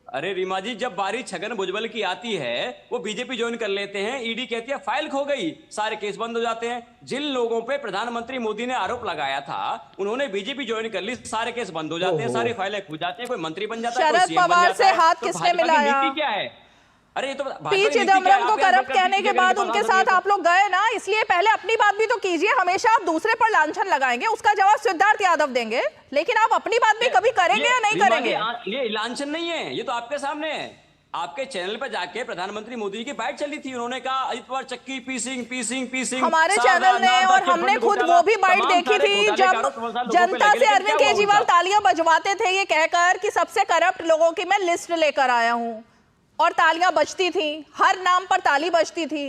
अरे रीमा जी, जब बारी छगन भुजबल की आती है, वो बीजेपी ज्वाइन कर लेते हैं, ईडी कहती है फाइल खो गई, सारे केस बंद हो जाते हैं। जिन लोगों पे प्रधानमंत्री मोदी ने आरोप लगाया था, उन्होंने बीजेपी ज्वाइन कर ली, सारे केस बंद हो जाते हैं, सारी फाइलें खो जाती हैं, कोई मंत्री बन जाता है, शरद पवार से हाथ किसने मिलाया? क्या है? अरे ये तो पी चिदम्बरम को करप्ट कहने के बाद उनके साथ आप लोग गए ना, इसलिए पहले अपनी बात भी तो कीजिए। हमेशा आप दूसरे पर लांछन लगाएंगे, उसका जवाब सिद्धार्थ यादव देंगे, लेकिन आप अपनी बात भी कभी करेंगे या नहीं करेंगे? ये लांछन नहीं है, ये तो आपके सामने है। आपके चैनल पर जाके प्रधानमंत्री मोदी की बाइट चली थी, उन्होंने कहा अजित पवार चक्की पीसिंग। हमारे चैनल ने और हमने खुद वो भी बाइट देखी थी, जब जनता से अरविंद केजरीवाल तालियां बजवाते थे ये कहकर कि सबसे करप्ट लोगों की मैं लिस्ट लेकर आया हूं, और तालियां बजती थी, हर नाम पर ताली बजती थी।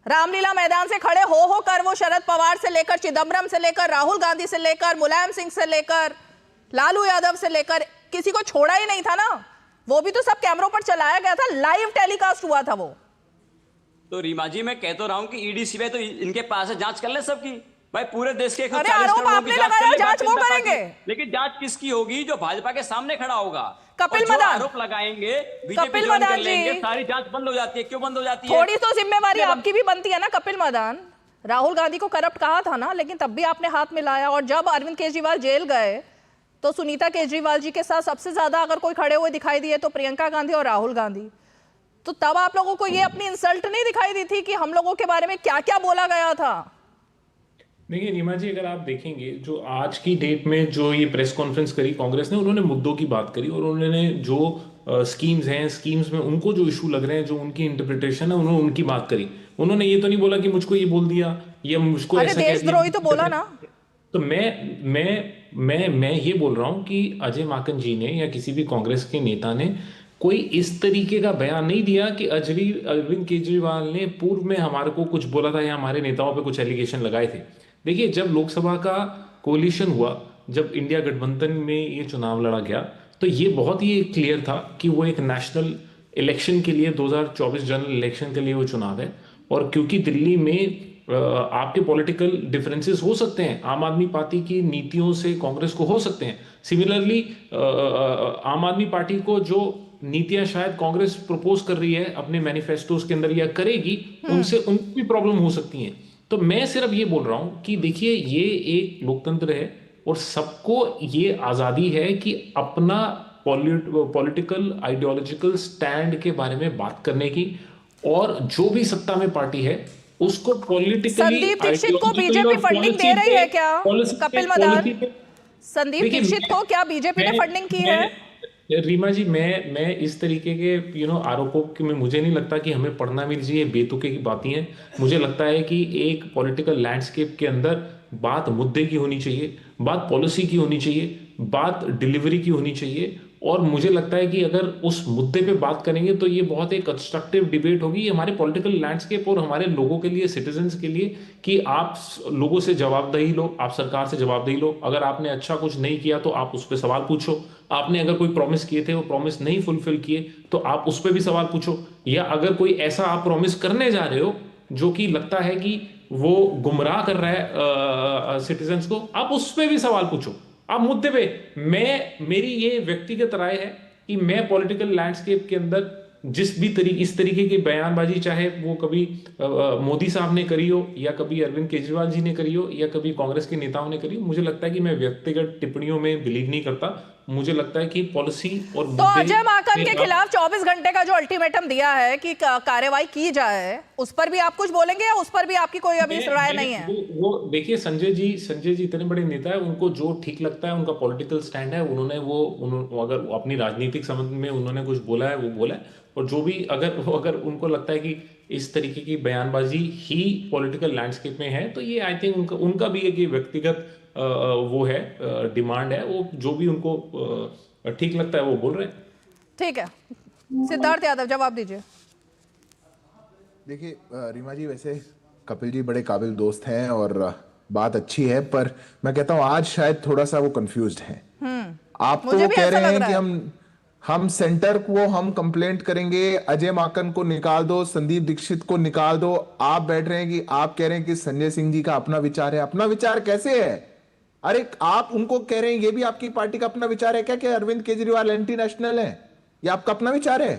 रामलीला मैदान से खड़े हो कर वो शरद पवार से लेकर, चिदम्बरम से लेकर, राहुल गांधी से लेकर, मुलायम सिंह से लेकर, लालू यादव से लेकर, किसी को छोड़ा ही नहीं था ना। वो भी तो सब कैमरों पर चलाया गया था, लाइव टेलीकास्ट हुआ था वो। तो रीमा जी, मैं कह तो रहा हूं कि ईडी सीबीआई तो इनके पास है, जांच कर ले सबकी। भाई पूरे देश के आरोप आपने लगाया, जांच वो करेंगे, लेकिन जांच किसकी होगी? जो भाजपा के सामने खड़ा होगा। कपिल मदान आरोप लगाएंगे, बीजेपी ज्वाइन कर लेंगे, सारी जांच बंद हो जाती है। क्यों बंद हो जाती है? थोड़ी तो जिम्मेवारी आपकी भी बनती है ना कपिल मदान। राहुल गांधी को करप्ट कहा था ना, लेकिन तब भी आपने हाथ मिलाया। और जब अरविंद केजरीवाल जेल गए तो सुनीता केजरीवाल जी के साथ सबसे ज्यादा अगर कोई खड़े हुए दिखाई दिए तो प्रियंका गांधी और राहुल गांधी। तो तब आप लोगों को ये अपनी इंसल्ट नहीं दिखाई दी थी कि हम लोगों के बारे में क्या क्या बोला गया था? देखिए रीमा जी, अगर आप देखेंगे जो आज की डेट में जो ये प्रेस कॉन्फ्रेंस करी कांग्रेस ने, उन्होंने मुद्दों की बात करी और उन्होंने जो स्कीम्स हैं, स्कीम्स में उनको जो इशू लग रहे हैं, जो उनकी इंटरप्रिटेशन है, उन्होंने उनकी बात करी। उन्होंने ये तो नहीं बोला कि मुझको ये बोल दिया या मुझको ऐसा देशद्रोही तो बोला ना। तो मैं ये बोल रहा हूं कि अजय माकन जी ने या किसी भी कांग्रेस के नेता ने कोई इस तरीके का बयान नहीं दिया कि अरविंद केजरीवाल ने पूर्व में हमारे को कुछ बोला था या हमारे नेताओं पे कुछ एलिगेशन लगाए थे। देखिए, जब लोकसभा का कोलिशन हुआ, जब इंडिया गठबंधन में ये चुनाव लड़ा गया, तो ये बहुत ही क्लियर था कि वो एक नेशनल इलेक्शन के लिए, 2024 जनरल इलेक्शन के लिए वो चुनाव है। और क्योंकि दिल्ली में आपके पॉलिटिकल डिफरेंसेस हो सकते हैं, आम आदमी पार्टी की नीतियों से कांग्रेस को हो सकते हैं। सिमिलरली आम आदमी पार्टी को जो नीतियां शायद कांग्रेस प्रपोज कर रही है अपने मैनिफेस्टोस के अंदर या करेगी, उनसे उनको भी प्रॉब्लम हो सकती है। तो मैं सिर्फ ये बोल रहा हूं कि देखिए, ये एक लोकतंत्र है और सबको ये आजादी है कि अपना पॉलिटिकल आइडियोलॉजिकल स्टैंड के बारे में बात करने की, और जो भी सत्ता में पार्टी है उसको पॉलिटिकली। संदीप दीक्षित को बीजेपी फंडिंग दे रही है क्या? कपिल मदान, संदीप दीक्षित को क्या बीजेपी ने फंडिंग की है? रीमा जी, मैं इस तरीके के आरोपों में मुझे नहीं लगता कि हमें पढ़ना भी चाहिए, बेतुके की बातें हैं। मुझे लगता है कि एक पॉलिटिकल लैंडस्केप के अंदर बात मुद्दे की होनी चाहिए, बात पॉलिसी की होनी चाहिए, बात डिलीवरी की होनी चाहिए। और मुझे लगता है कि अगर उस मुद्दे पे बात करेंगे तो ये बहुत एक कंस्ट्रक्टिव डिबेट होगी। ये हमारे पॉलिटिकल लैंडस्केप और हमारे लोगों के लिए, सिटीजन्स के लिए, कि आप लोगों से जवाबदेही लो, आप सरकार से जवाबदेही लो। अगर आपने अच्छा कुछ नहीं किया तो आप उस पर सवाल पूछो। आपने अगर कोई प्रॉमिस किए थे, वो प्रॉमिस नहीं फुलफिल किए, तो आप उस पर भी सवाल पूछो। या अगर कोई ऐसा आप प्रॉमिस करने जा रहे हो जो कि लगता है कि वो गुमराह कर रहा है सिटीजन्स को, आप उस पर भी सवाल पूछो। आप मुद्दे पे, मेरी ये व्यक्तिगत राय है कि मैं पॉलिटिकल लैंडस्केप के अंदर जिस भी इस तरीके की बयानबाजी, चाहे वो कभी मोदी साहब ने करी हो, या कभी अरविंद केजरीवाल जी ने करी हो, या कभी कांग्रेस के नेताओं ने करी हो, मुझे लगता है कि मैं व्यक्तिगत टिप्पणियों में बिलीव नहीं करता। मुझे लगता है कि पॉलिसी और तो अजय माकन के खिलाफ 24 घंटे का जो अल्टीमेटम दिया है कि कार्रवाई की जाए, उस पर भी आप कुछ बोलेंगे या उस पर भी आपकी कोई अभी राय नहीं है? वो देखिए, संजय जी इतने बड़े नेता है, उनको जो ठीक लगता है, उनका पॉलिटिकल स्टैंड है, उन्होंने अगर अपनी राजनीतिक संबंध में उन्होंने कुछ बोला है वो बोला है। और जो भी अगर उनको लगता है कि इस तरीके की बयानबाजी ही पॉलिटिकल लैंडस्केप में है, तो ये आई थिंक उनका भी एक व्यक्तिगत वो है, डिमांड है। वो जो भी उनको ठीक लगता है वो बोल रहे हैं। ठीक है, सिद्धार्थ यादव जवाब दीजिए। देखिए रीमा जी, वैसे कपिल जी बड़े काबिल दोस्त हैं और बात अच्छी है, पर मैं कहता हूं आज शायद थोड़ा सा वो कंफ्यूज्ड हैं। आप तो कह रहे हैं कि हम सेंटर को हम कंप्लेंट करेंगे, अजय माकन को निकाल दो, संदीप दीक्षित को निकाल दो। आप बैठ रहे हैं कि आप कह रहे हैं कि संजय सिंह जी का अपना विचार है। अपना विचार कैसे है? अरे आप उनको कह रहे हैं ये भी आपकी पार्टी का अपना विचार है क्या कि अरविंद केजरीवाल एंटी नेशनल है? ये आपका अपना विचार है?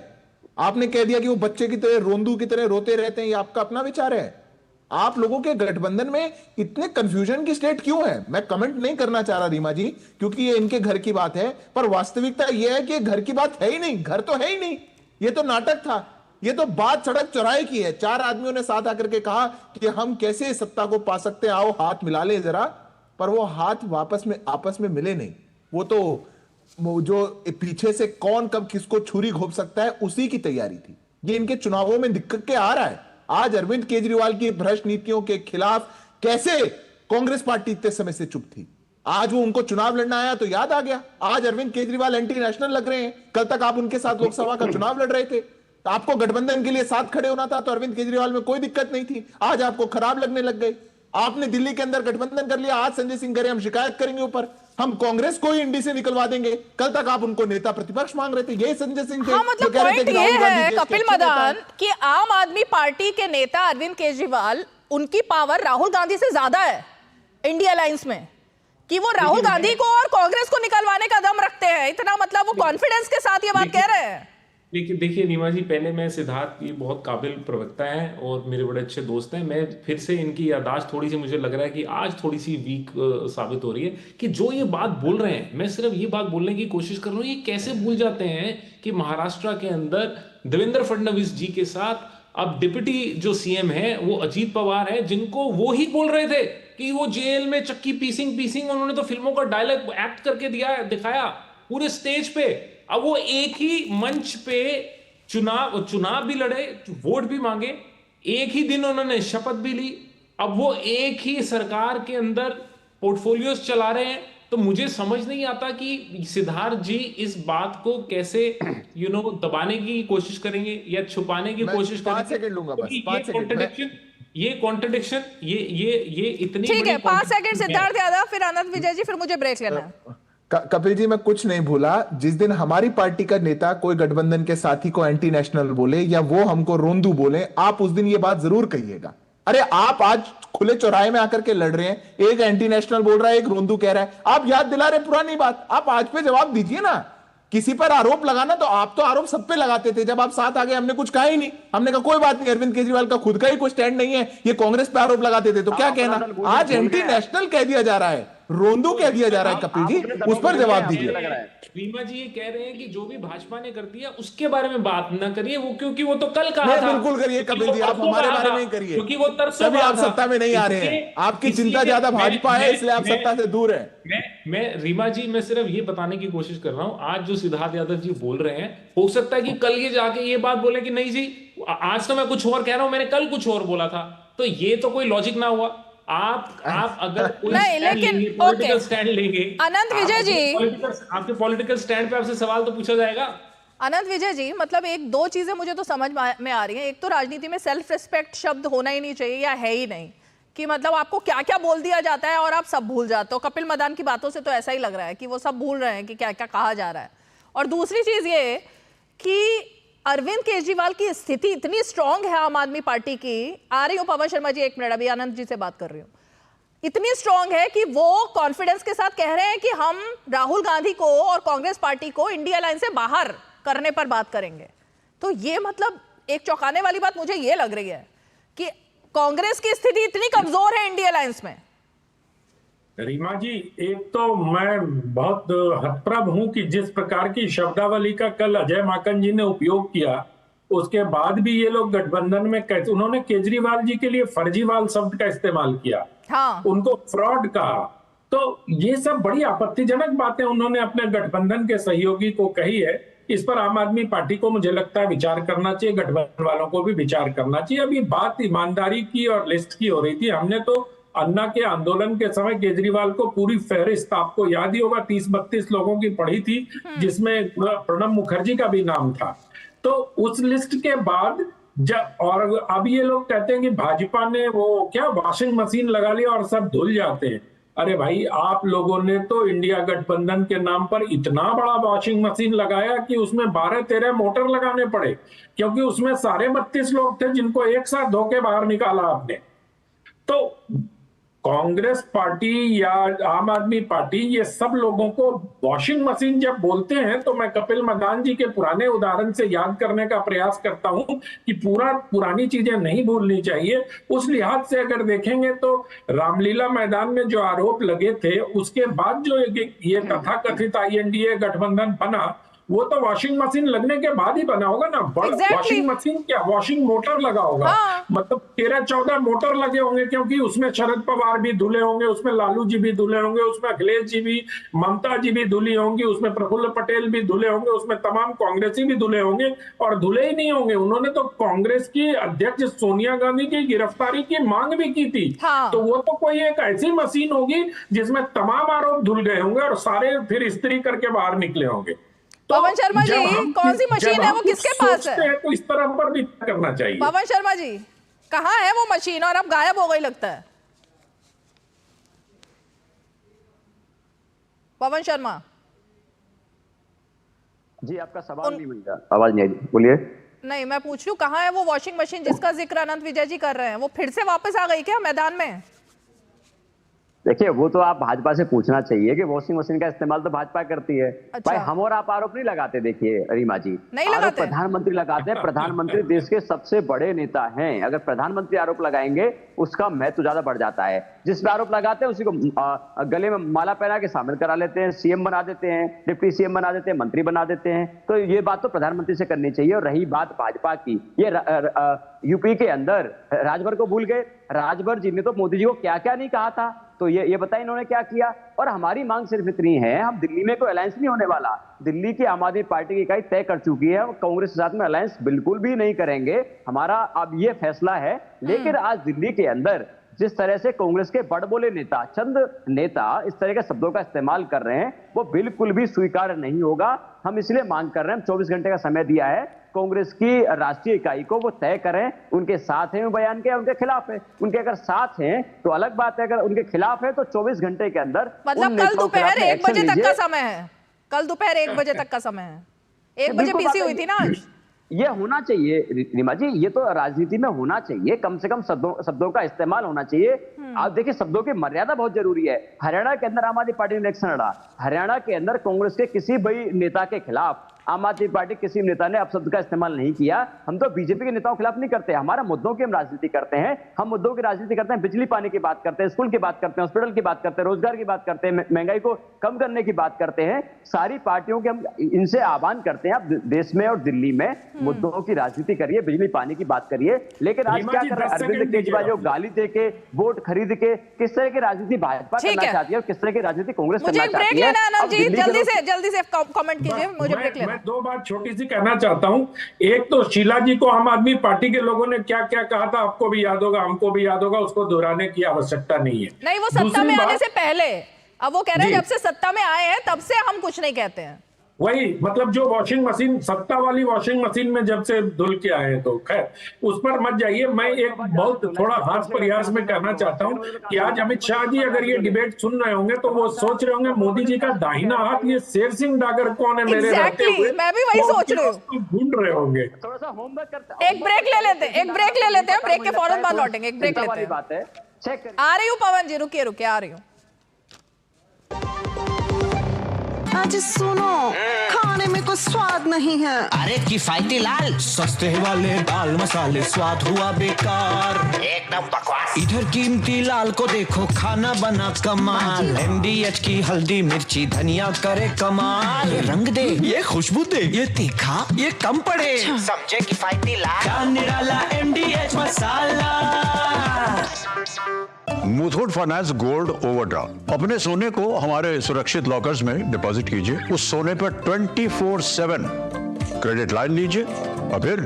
आपने कह दिया कि वो बच्चे की तरह, रोंदू की तरह रोते रहते हैं, ये आपका अपना विचार है? आप लोगों के गठबंधन में इतने कंफ्यूजन की स्टेट क्यों है? मैं कमेंट नहीं करना चाह रहा रीमा जी, क्योंकि ये इनके घर की बात है, पर वास्तविकता यह है कि घर की बात है ही नहीं, घर तो है ही नहीं। ये तो नाटक था, ये तो बात सड़क चौराहे की है। 4 आदमियों ने साथ आकर के कहा कि हम कैसे सत्ता को पा सकते हैं, आओ हाथ मिला ले जरा, पर वो हाथ आपस में मिले नहीं। वो तो जो पीछे से कौन कब किसको छुरी घोंप सकता है उसी की तैयारी थी। ये इनके चुनावों में दिक्कत के आ रहा है। आज अरविंद केजरीवाल की भ्रष्ट नीतियों के खिलाफ कैसे कांग्रेस पार्टी इतने समय से चुप थी, आज वो उनको चुनाव लड़ना आया तो याद आ गया। आज अरविंद केजरीवाल एंटी नेशनल लग रहे हैं, कल तक आप उनके साथ लोकसभा का चुनाव लड़ रहे थे, तो आपको गठबंधन के लिए साथ खड़े होना था, तो अरविंद केजरीवाल में कोई दिक्कत नहीं थी। आज आपको खराब लगने लग गए, आपने दिल्ली के अंदर गठबंधन कर लिया। आज संजय सिंह करे हम शिकायत करेंगे ऊपर, हम कांग्रेस को ही इंडी से निकलवा देंगे। कल तक आप उनको नेता प्रतिपक्ष मांग रहे थे, ये संजय सिंह थे। हाँ, मतलब पॉइंट ये है कपिल मदान कि आम आदमी पार्टी के नेता अरविंद केजरीवाल, उनकी पावर राहुल गांधी से ज्यादा है इंडिया अलायंस में, कि वो राहुल गांधी को और कांग्रेस को निकलवाने का दम रखते हैं। इतना मतलब वो कॉन्फिडेंस के साथ ये बात कह रहे हैं। देखिए रीमा जी, पहले मैं सिद्धार्थ, ये बहुत काबिल प्रवक्ता हैं और मेरे बड़े अच्छे दोस्त हैं। मैं फिर से इनकी याददाश्त थोड़ी सी, मुझे लग रहा है कि आज थोड़ी सी वीक साबित हो रही है कि जो ये बात बोल रहे हैं, मैं सिर्फ ये बात बोलने की कोशिश कर रहा हूँ, ये कैसे भूल जाते हैं कि महाराष्ट्र के अंदर देवेंद्र फडणवीस जी के साथ अब डिप्टी जो सीएम है वो अजीत पवार है, जिनको वो ही बोल रहे थे कि वो जेल में चक्की पीसिंग, उन्होंने तो फिल्मों का डायलॉग एक्ट करके दिखाया पूरे स्टेज पे। अब वो एक ही मंच पे चुनाव भी लड़े, वोट भी मांगे, एक ही दिन उन्होंने शपथ भी ली, अब वो एक ही सरकार के अंदर पोर्टफोलियोज चला रहे हैं। तो मुझे समझ नहीं आता कि सिद्धार्थ जी इस बात को कैसे दबाने की कोशिश करेंगे या छुपाने की कोशिश करेंगे। 5 सेकंड लूंगा बस, 5 सेकंड। ये कॉन्ट्रडिक्शन, ये इतनी ठीक है। 5 सेकंड सिद्धार्थ यादव, फिर आनंद विजय जी, फिर मुझे ब्रेक लेना है। कपिल जी, मैं कुछ नहीं भूला। जिस दिन हमारी पार्टी का नेता कोई गठबंधन के साथी को एंटी नेशनल बोले या वो हमको रोंदू बोले, आप उस दिन ये बात जरूर कहिएगा। अरे आप आज खुले चौराहे में आकर के लड़ रहे हैं, एक एंटी नेशनल बोल रहा है, एक रोंदू कह रहा है, आप याद दिला रहे पुरानी बात। आप आज पे जवाब दीजिए ना। किसी पर आरोप लगाना तो आप तो आरोप सब पे लगाते थे, जब आप साथ आ गए हमने कुछ कहा ही नहीं, हमने कहा कोई बात नहीं, अरविंद केजरीवाल का खुद का ही कोई स्टैंड नहीं है, ये कांग्रेस पे आरोप लगाते थे, तो क्या कहना। आज एंटी नेशनल कह दिया जा रहा है, रोंदू कह दिया जा रहा है, कपिल जी उस पर जवाब दीजिए। रीमा जी ये कह रहे हैं कि जो भी भाजपा ने कर दिया उसके बारे में बात ना करिए, वो क्योंकि वो तो कल कहा था। बिल्कुल करिए कपिल जी, आप हमारे बारे में ही करिए, क्योंकि वो तभी आप सत्ता में नहीं आ रहे हैं। आपकी चिंता ज्यादा भाजपा है, इसलिए आप सत्ता से दूर है। मैं रीमा जी, मैं सिर्फ ये बताने की कोशिश कर रहा हूं, आज जो सिद्धार्थ यादव जी बोल रहे हैं, हो सकता है कि कल ये जाके ये बात बोले कि नहीं जी आज तो मैं कुछ और कह रहा हूं, मैंने कल कुछ और बोला था, तो ये तो कोई लॉजिक ना हुआ। आप अगर कोई पॉलिटिकल स्टैंड लेंगे, अनंत विजय जी, आपके पॉलिटिकल स्टैंड पे आपसे सवाल तो पूछा जाएगा। अनंत विजय जी, मतलब एक दो चीजें मुझे तो समझ में आ रही हैं। एक तो राजनीति में सेल्फ रिस्पेक्ट शब्द होना ही नहीं चाहिए, या है ही नहीं, कि मतलब आपको क्या क्या बोल दिया जाता है और आप सब भूल जाते हो। कपिल मदान की बातों से तो ऐसा ही लग रहा है कि वो सब भूल रहे हैं कि क्या क्या कहा जा रहा है। और दूसरी चीज ये कि अरविंद केजरीवाल की स्थिति इतनी स्ट्रांग है आम आदमी पार्टी की, आ रही हूं पवन शर्मा जी, एक मिनट, अभी आनंद जी से बात कर रही हूं, इतनी स्ट्रांग है कि वो कॉन्फिडेंस के साथ कह रहे हैं कि हम राहुल गांधी को और कांग्रेस पार्टी को इंडिया लाइन से बाहर करने पर बात करेंगे। तो ये मतलब एक चौंकाने वाली बात मुझे ये लग रही है कि कांग्रेस की स्थिति इतनी कमजोर है इंडिया लाइंस में। रीमा जी, एक तो मैं बहुत हतप्रभ हूं कि जिस प्रकार की शब्दावली का कल अजय माकन जी ने उपयोग किया, उसके बाद भी ये लोग गठबंधन में कैसे, उन्होंने केजरीवाल जी के लिए फर्जीवाल शब्द का इस्तेमाल किया, हाँ। उनको फ्रॉड कहा। तो ये सब बड़ी आपत्तिजनक बातें उन्होंने अपने गठबंधन के सहयोगी को कही है। इस पर आम आदमी पार्टी को मुझे लगता है विचार करना चाहिए, गठबंधन वालों को भी विचार करना चाहिए। अभी बात ईमानदारी की और लिस्ट की हो रही थी। हमने तो अन्ना के आंदोलन के समय केजरीवाल को पूरी फहरिस्त, आपको याद ही होगा, 30-32 लोगों की पढ़ी थी, जिसमें प्रणब मुखर्जी का भी नाम था। तो उस लिस्ट के बाद जब, और अब ये लोग कहते हैं कि भाजपा ने वो क्या वॉशिंग मशीन लगा लिया और सब धुल जाते हैं। अरे भाई, आप लोगों ने तो इंडिया गठबंधन के नाम पर इतना बड़ा वॉशिंग मशीन लगाया कि उसमें 12-13 मोटर लगाने पड़े, क्योंकि उसमें सारे 32 लोग थे जिनको एक साथ धो के बाहर निकाला आपने। तो कांग्रेस पार्टी या आम आदमी पार्टी, ये सब लोगों को वॉशिंग मशीन जब बोलते हैं, तो मैं कपिल मदान जी के पुराने उदाहरण से याद करने का प्रयास करता हूं कि पुरानी चीजें नहीं भूलनी चाहिए। उस लिहाज से अगर देखेंगे तो रामलीला मैदान में जो आरोप लगे थे, उसके बाद जो ये तथाकथित INDA गठबंधन बना, वो तो वॉशिंग मशीन लगने के बाद ही बना होगा ना। वॉशिंग मशीन क्या, वॉशिंग मोटर लगा होगा। मतलब 13-14 मोटर लगे होंगे, क्योंकि उसमें शरद पवार भी धुले होंगे, उसमें लालू जी भी धुले होंगे, उसमें अखिलेश जी भी, ममता जी भी धुली होंगी, उसमें प्रफुल्ल पटेल भी धुले होंगे, उसमें तमाम कांग्रेसी भी धुले होंगे। और धुले ही नहीं होंगे, उन्होंने तो कांग्रेस की अध्यक्ष सोनिया गांधी की गिरफ्तारी की मांग भी की थी। तो वो तो कोई एक ऐसी मशीन होगी जिसमें तमाम आरोप धुल गए होंगे और सारे फिर इस्त्री करके बाहर निकले होंगे। पवन शर्मा जी, कौन सी मशीन है वो, किसके पास है? तो इस तरह पर भी करना चाहिए। पवन शर्मा जी, कहाँ है वो मशीन और अब गायब हो गई लगता है? पवन शर्मा जी, आपका सवाल नहीं मिल रहा, आवाज नहीं आई, बोलिए। नहीं, मैं पूछ रही हूँ कहाँ है वो वॉशिंग मशीन जिसका जिक्र अनंत विजय जी कर रहे हैं? वो फिर से वापस आ गई क्या मैदान में? देखिए, वो तो आप भाजपा से पूछना चाहिए कि वॉशिंग मशीन का इस्तेमाल तो भाजपा करती है। अच्छा। भाई, हम और आप आरोप नहीं लगाते। देखिए रीमा जी, नहीं आरोप लगाते, प्रधानमंत्री लगाते हैं। प्रधानमंत्री देश के सबसे बड़े नेता हैं। अगर प्रधानमंत्री आरोप लगाएंगे, उसका महत्व ज्यादा बढ़ जाता है। जिस पे आरोप लगाते हैं उसी को गले में माला पहना के शामिल करा लेते हैं, CM बना देते हैं, डिप्टी CM बना देते हैं, मंत्री बना देते हैं। तो ये बात तो प्रधानमंत्री से करनी चाहिए। और रही बात भाजपा की, ये यूपी के अंदर राजभर को भूल गए। राजभर जी ने तो मोदी जी को क्या क्या नहीं कहा था, तो ये बताएं इन्होंने क्या किया। और हमारी मांग सिर्फ इतनी है, हम दिल्ली में कोई अलायंस नहीं होने वाला। दिल्ली की आम आदमी पार्टी की इकाई तय कर चुकी है, कांग्रेस के साथ में अलायंस बिल्कुल भी नहीं करेंगे। हमारा अब ये फैसला है। लेकिन आज दिल्ली के अंदर जिस तरह से कांग्रेस के बड़बोले नेता, चंद नेता इस तरह के शब्दों का इस्तेमाल कर रहे हैं, वो बिल्कुल भी स्वीकार नहीं होगा। हम इसलिए मांग कर रहे हैं, 24 घंटे का समय दिया है कांग्रेस की राष्ट्रीय इकाई को, वो तय करें उनके साथ हैं बयान के, उनके खिलाफ है। उनके अगर साथ हैं तो अलग बात है, अगर उनके खिलाफ है तो 24 घंटे के अंदर, मतलब कल दोपहर 1 बजे तक का समय है। कल दोपहर 1 बजे तक का समय है। 1 बजे पीसी हुई थी ना आज। ये होना चाहिए रीमा जी, ये तो राजनीति में होना चाहिए, कम से कम शब्दों का इस्तेमाल होना चाहिए। आप देखिए शब्दों की मर्यादा बहुत जरूरी है। हरियाणा के अंदर आम आदमी पार्टी ने इलेक्शन लड़ा, हरियाणा के अंदर कांग्रेस के किसी भी नेता के खिलाफ आम आदमी पार्टी किसी नेता ने अपशब्द का इस्तेमाल नहीं किया। हम तो बीजेपी के नेताओं के खिलाफ नहीं करते, हमारा मुद्दों की हम राजनीति करते हैं। हम मुद्दों की राजनीति करते हैं, बिजली पानी की बात करते हैं, स्कूल की बात करते हैं, हॉस्पिटल की बात करते हैं, रोजगार की बात करते हैं, महंगाई को कम करने की बात करते हैं। सारी पार्टियों के हम इनसे आह्वान करते हैं, आप देश में और दिल्ली में मुद्दों की राजनीति करिए, बिजली पानी की बात करिए। लेकिन आज क्या कर रहे हैं अरविंद केजरीवाल, जो गाली दे के वोट खरीद के किस तरह की राजनीति भाजपा करना चाहती है और किस तरह की राजनीति कांग्रेस करना चाहती है। जल्दी से कमेंट कीजिए, मुझे ब्रेक लेना। मैं दो बात छोटी सी कहना चाहता हूं। एक तो शीला जी को आम आदमी पार्टी के लोगों ने क्या क्या कहा था, आपको भी याद होगा, हमको भी याद होगा, उसको दोहराने की आवश्यकता नहीं है। नहीं, वो सत्ता में आने से पहले, अब वो कह रहे हैं जब से सत्ता में आए हैं तब से हम कुछ नहीं कहते हैं। वही मतलब जो वॉशिंग मशीन, सत्ता वाली वॉशिंग मशीन में जब से धुल के आए हैं, तो खैर उस पर मत जाइए। मैं एक बहुत थोड़ा हाथ प्रयास में कहना चाहता हूं कि आज अमित शाह जी अगर ये डिबेट सुन रहे होंगे तो वो सोच रहे होंगे मोदी जी का दाहिना हाथ ये शेर सिंह डागर कौन है मेरे रहते हुए, मैं भी वही सोच रही हूँ, ढूंढ रहे होंगे। थोड़ा सा होमवर्क करते, एक ब्रेक ले लेते हैं, ब्रेक के फौरन बाद लौटेंगे, एक ब्रेक लेते हैं। बात है, चेक आ रही हूँ पवन जी, रुकिए आ रही हूँ। आज सुनो, खाने में कोई स्वाद नहीं है। अरे किफायती लाल, सस्ते वाले दाल मसाले, स्वाद हुआ बेकार, एकदम बकवास। इधर कीमती लाल को देखो, खाना बना कमाल, MDH की हल्दी मिर्ची धनिया करे कमाल। ये रंग दे, ये खुशबू दे, ये तीखा, ये कम पड़े, समझे किफायती लाल का निराला MDH मसाला। मुथूट फाइनेंस गोल्ड ओवरड्राफ्ट, अपने सोने को हमारे सुरक्षित लॉकर्स में डिपॉजिट कीजिए, उस सोने पर 24/7 क्रेडिट लाइन लीजिए और फिर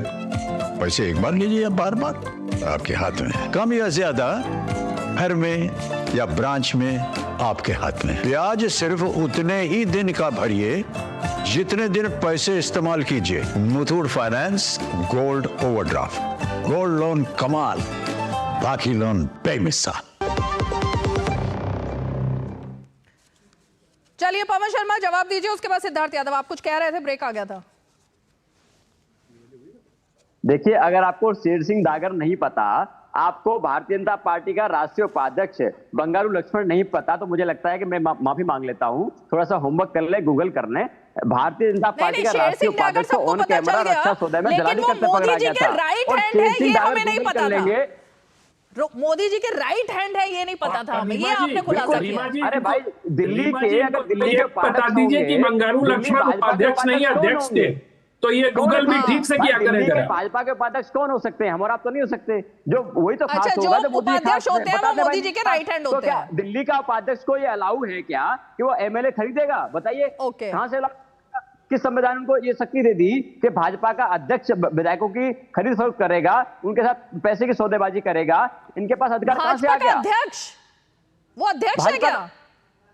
पैसे एक बार लीजिए या बार बार आपके हाथ में, कम या ज्यादा घर में या ब्रांच में आपके हाथ में। ब्याज सिर्फ उतने ही दिन का भरिए जितने दिन पैसे इस्तेमाल कीजिए। Muthoot finance gold overdraft, gold loan कमाल, बाकी लोन बेमिसाल। चलिए पवन शर्मा जवाब दीजिए, उसके बाद सिद्धार्थ यादव। आप कुछ कह रहे थे, ब्रेक आ गया था। देखिए, अगर आपको शेर सिंह डागर नहीं पता, आपको भारतीय जनता पार्टी का राष्ट्रीय उपाध्यक्ष बंगारू लक्ष्मण नहीं पता, तो मुझे लगता है कि मैं माफी मांग लेता हूं। थोड़ा सा होमवर्क कर ले, गूगल कर ले। भारतीय जनता पार्टी का राष्ट्रीय उपाध्यक्ष को ऑन कैमरा रक्षा सौदे में दलाली करते पकड़ा गया था। राइट हैंड है, ये हमें नहीं पता था। मोदी जी के राइट हैंड है, ये नहीं पता था हमें, ये आपने खुलासा किया। अरे भाई, दिल्ली के अगर दिल्ली के बता दीजिए कि बंगारू लक्ष्मण उपाध्यक्ष नहीं अध्यक्ष थे, तो ये गूगल भी ठीक से किया करेगा। भाजपा के उपाध्यक्ष कौन हो सकते हैं? हम और आप तो नहीं हो सकते। जो वही तो खास होगा, जो उपाध्यक्ष होते हैं वो मोदी जी के राइट हैंड होते हैं। तो दिल्ली का उपाध्यक्ष को ये अलाउ है क्या कि वो MLA खरीदेगा? बताइए कहां से, किस संविधान उनको ये शक्ति दे दी कि भाजपा का अध्यक्ष विधायकों की खरीद फरोख्त करेगा, उनके साथ पैसे की सौदेबाजी करेगा? इनके पास अधिकार कहां से आ गया? अध्यक्ष, वो अध्यक्ष है क्या?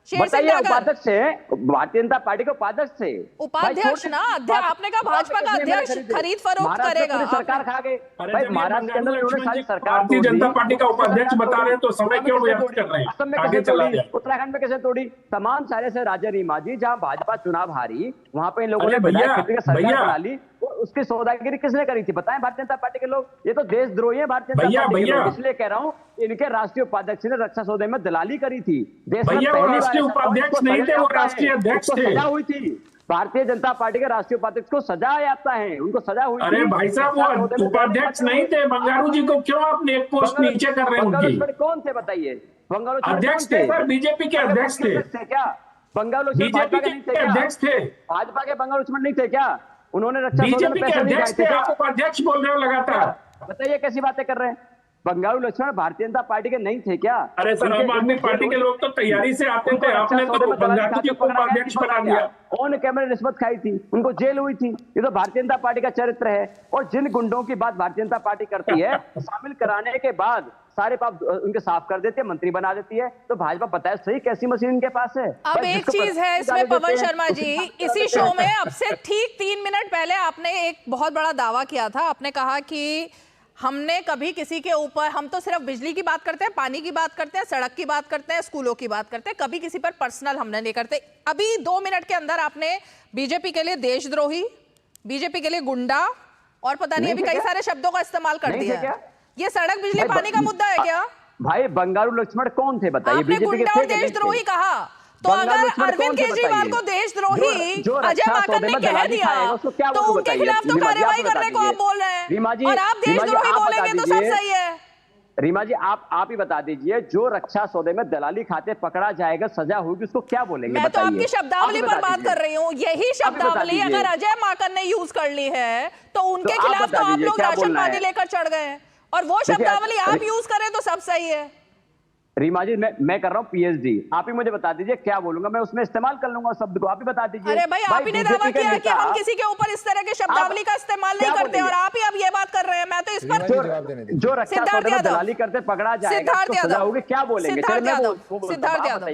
बताइए, उपाध्यक्ष है, भारतीय जनता पार्टी के उपाध्यक्ष थे। उपाध्यक्ष ना, अध्यक्ष आपने कहा भाजपा का अध्यक्ष खरीद फरोख्त करेगा। सरकार खा गए भाई, महाराष्ट्र के अंदर उन्होंने सारी सरकार, भारतीय जनता पार्टी का उपाध्यक्ष बता रहे हैं तो समय क्यों व्यर्थ कर रहे हैं? आगे चला जाए। उत्तराखंड में कैसे तोड़ी? तमाम सारे से राज्य रीमा जी, जहां भाजपा चुनाव हारी, वहां पे इन लोगों ने सरकार बना ली। उसकी सौदागिरी किसने करी थी? बताएं भारतीय जनता पार्टी के लोग। ये तो देशद्रोही है भारतीय जनता पार्टी के लोग, इसलिए कह रहा हूं, इनके राष्ट्रीय उपाध्यक्ष ने रक्षा सौदे में दलाली करी थी। देश में राष्ट्रीय उपाध्यक्ष नहीं थे, वो राष्ट्रीय अध्यक्ष थे। सजा हुई थी। भारतीय जनता पार्टी के राष्ट्रीय उपाध्यक्ष को सजा आता है, उनको सजा हुई। अरे भाई साहब, वो उपाध्यक्ष नहीं थे। बंगारू जी को क्यों आपने एक पोस्ट नीचे कर रहे हैं? उनकी कौन थे बताइए? बंगारू अध्यक्ष थे सर, बीजेपी के अध्यक्ष थे क्या? बंगारू बीजेपी के अध्यक्ष थे, भाजपा के बंगारू लक्ष्मण नहीं थे क्या? उन्होंने रक्षा बीजेपी के अध्यक्ष थे, आप उपाध्यक्ष बोल रहे हो लगातार। बताइए कैसी बातें कर रहे हैं? बंगारू लक्ष्मण भारतीय जनता पार्टी के नहीं थे क्या? अरे सर, आम आदमी पार्टी के लोग तो तैयारी से आते थे, आपने तो बंगारू जी को उपाध्यक्ष बना दिया। ऑन कैमरे रिश्वत खाई थी, उनको जेल हुई थी। ये तो भारतीय जनता पार्टी का चरित्र है। और जिन गुंडों की बात भारतीय जनता पार्टी करती है, शामिल कराने के बाद सारे पाप उनके साफ कर देते हैं, मंत्री बना देती है। तो भाजपा पता है सही कैसी मशीन इनके पास है। अब एक चीज है इसमें पवन शर्मा जी, इसी शो में अब से ठीक 3 मिनट पहले आपने एक बहुत बड़ा दावा किया था। आपने कहा कि हमने कभी किसी के ऊपर, हम तो सिर्फ बिजली की बात करते हैं, पानी की बात करते हैं, सड़क की बात करते हैं, स्कूलों की बात करते हैं, कभी किसी पर पर्सनल हमले नहीं करते। अभी 2 मिनट के अंदर आपने बीजेपी के लिए देशद्रोही, बीजेपी के लिए गुंडा, और पता नहीं अभी कई सारे शब्दों का इस्तेमाल कर नहीं दिया थे क्या? है। ये सड़क बिजली पानी का मुद्दा है क्या? भाई बंगारू लक्ष्मण कौन थे बताइए? आपने गुंडा और देशद्रोही कहा, तो अगर अरविंद केजरीवाल को देशद्रोही अजय माकन ने कह दिया तो उनके खिलाफ तो कार्रवाई करने को आप बोल रहे हैं, और आप देशद्रोही बोलेंगे तो सब सही है। रीमा जी आप ही बता दीजिए, जो रक्षा सौदे में दलाली खाते पकड़ा जाएगा, सजा होगी, उसको क्या बोलेंगे? मैं तो आपकी शब्दावली पर बात कर रही हूँ। यही शब्दावली अगर अजय माकन ने यूज कर ली है तो उनके खिलाफ तो आप लोग राशन पानी लेकर चढ़ गए हैं, और वो शब्दावली आप यूज करें तो सब सही है। रीमा जी मैं कर रहा हूँ पीएचडी, आप ही मुझे बता दीजिए क्या बोलूंगा, मैं उसमें इस्तेमाल कर लूंगा शब्द को, आप ही बता दीजिए। अरे भाई आप ही ने दावा किया कि हम किसी के ऊपर इस तरह के शब्दावली का इस्तेमाल नहीं करते, और आप ही अब ये बात कर रहे हैं। मैं तो इस पर जो रक्षा सौदे में दलाली करते पकड़ा जाएगा तो सजा होगी, क्या बोलेंगे? सिद्धार्थ यादव,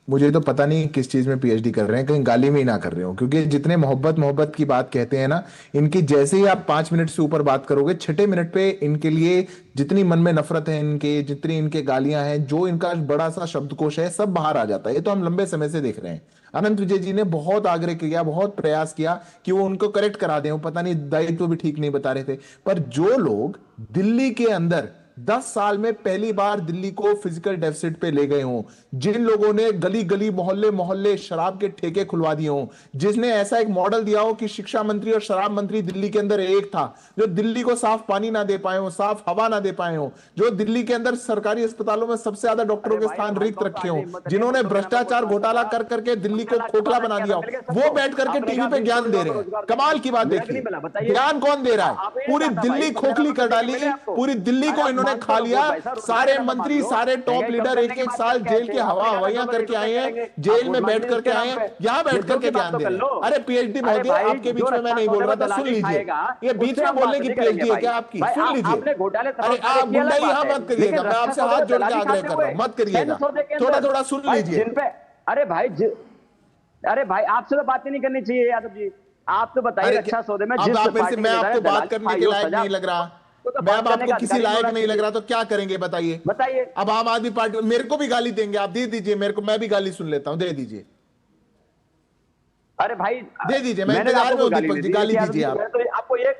मुझे तो पता नहीं किस चीज में पीएचडी कर रहे हैं, कहीं गाली में ही ना कर रहे हो, क्योंकि जितने मोहब्बत की बात कहते हैं ना, इनकी जैसे ही आप 5 मिनट से ऊपर बात करोगे, 6ठे मिनट पे इनके लिए जितनी मन में नफरत है, इनके जितनी इनके गालियां हैं, जो इनका बड़ा सा शब्दकोश है, सब बाहर आ जाता है। ये तो हम लंबे समय से देख रहे हैं। अनंत विजय जी ने बहुत आग्रह किया, बहुत प्रयास किया कि वो उनको करेक्ट करा दें, पता नहीं दायित्व भी ठीक नहीं बता रहे थे। पर जो लोग दिल्ली के अंदर 10 साल में पहली बार दिल्ली को फिजिकल डेफिसिट पे ले गए हों, जिन लोगों ने गली गली मोहल्ले मोहल्ले शराब के ठेके खुलवा दिए हों, जिसने ऐसा एक मॉडल दिया हो कि शिक्षा मंत्री और शराब मंत्री दिल्ली के अंदर एक था, जो दिल्ली को साफ पानी ना दे पाए हो, साफ हवा ना दे पाए हो, जो दिल्ली के अंदर सरकारी अस्पतालों में सबसे ज्यादा डॉक्टरों के स्थान रिक्त रखे हो, जिन्होंने भ्रष्टाचार घोटाला कर करके दिल्ली को खोखला बना दिया हो, वो बैठ करके टीवी पे ज्ञान दे रहे हैं। कमाल की बात देखिए, ज्ञान कौन दे रहा है? पूरी दिल्ली खोखली कर डाली, पूरी दिल्ली को इन्होंने खा लिया। सारे मंत्री, सारे टॉप लीडर एक साल जेल की हवाइयां करके आए हैं, जेल में बैठ करके आए हैं, यहाँ बैठ करके ज्ञान दे रहे हैं। अरे पीएचडी महोदय, आपके बीच में मैं नहीं बोल रहा था, सुन लीजिए। ये बीच में बोलने की पीएचडी है क्या आपकी? सुन लीजिए। अरे आप गुंडा यहाँ मत करिएगा, मैं आपसे हाथ जोड़ के आग्रह कर रहा हूँ, मत करिएगा, थोड़ा थोड़ा सुन लीजिए। अरे भाई आपसे तो बात नहीं करनी चाहिए यादव जी, आप तो बताइए रक्षा सौदे में मैं आपको बात करने के लायक नहीं लग रहा, मैं अब आपको किसी लायक नहीं लग रहा, तो क्या करेंगे बताइए? अब आम आदमी पार्टी मेरे को भी गाली देंगे, आप दे दीजिए मेरे को, मैं भी गाली सुन लेता हूं, दे दीजिए। अरे भाई दे दीजिए, मैं इंतजार में हूं, दीपक जी गाली दीजिए आप। तो आपको ये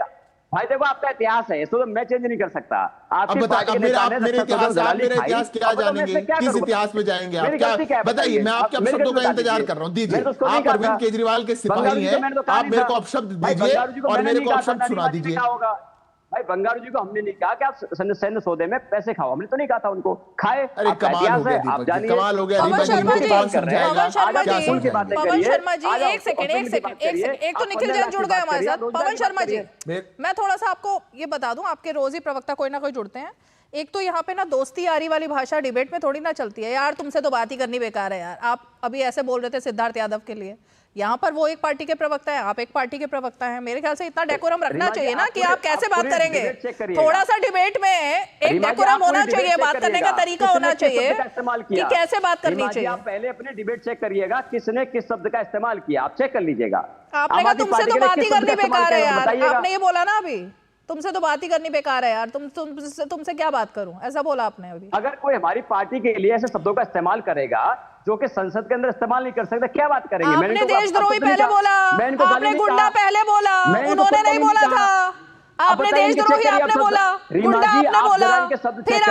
भाई देखो, आपका इतिहास है, इसको तो मैं चेंज नहीं कर सकता। अब मेरे इतिहास क्या जानेंगे? किस इतिहास में जाएंगे आप? क्या बताइए, मैं आपके अपशब्दों का इंतजार कर रहा हूँ, दीजिए। आप अरविंद केजरीवाल के सिपाही हैं, आप मेरे को अपशब्द दीजिए और मेरे को अपशब्द सुना दीजिए। भाई बंगारू जी को हमने नहीं कहा कि आप सैन्य सौदे में पैसे खाओ, हमने तो नहीं कहा था उनको खाए। अरे कमाल हो गया दीपक जी, कमाल हो गया। पवन शर्मा जी, एक सेकंड, एक तो निखिल जैन जुड़ गए हमारे साथ। पवन शर्मा जी, मैं थोड़ा सा आपको ये बता दूं, आपके रोज ही प्रवक्ता कोई ना कोई जुड़ते हैं। एक तो यहाँ पे ना दोस्ती यारी वाली भाषा डिबेट में थोड़ी ना चलती है यार, तुमसे तो बात ही करनी बेकार है यार। आप अभी ऐसे बोल रहे थे सिद्धार्थ यादव के लिए, यहाँ पर वो एक पार्टी के प्रवक्ता है, आप एक पार्टी के प्रवक्ता हैं। मेरे ख्याल से इतना डेकोरम रखना चाहिए ना कि आप कैसे बात करेंगे। थोड़ा सा डिबेट में एक डेकोरम होना चाहिए, बात करने का तरीका होना चाहिए कि कैसे बात करनी चाहिए। आप पहले अपने डिबेट चेक करिएगा, किसने किस शब्द का इस्तेमाल किया, आप चेक कर लीजिएगा। आपने कहा तुमसे तो बात ही करनी बेकार है यार, आपने ये बोला ना अभी, तुमसे तो बात ही करनी बेकार है यार, तुमसे क्या बात करूं, ऐसा बोला आपने अभी। अगर कोई हमारी पार्टी के लिए ऐसे शब्दों का इस्तेमाल करेगा जो कि संसद के अंदर इस्तेमाल नहीं कर सकते, क्या बात करेंगे? आपने देशद्रोही पहले बोला, आपने गुंडा पहले बोला, उन्होंने नहीं बोला था। आपने देशद्रोही आपने बोला, गुंडा आपने बोला, फिर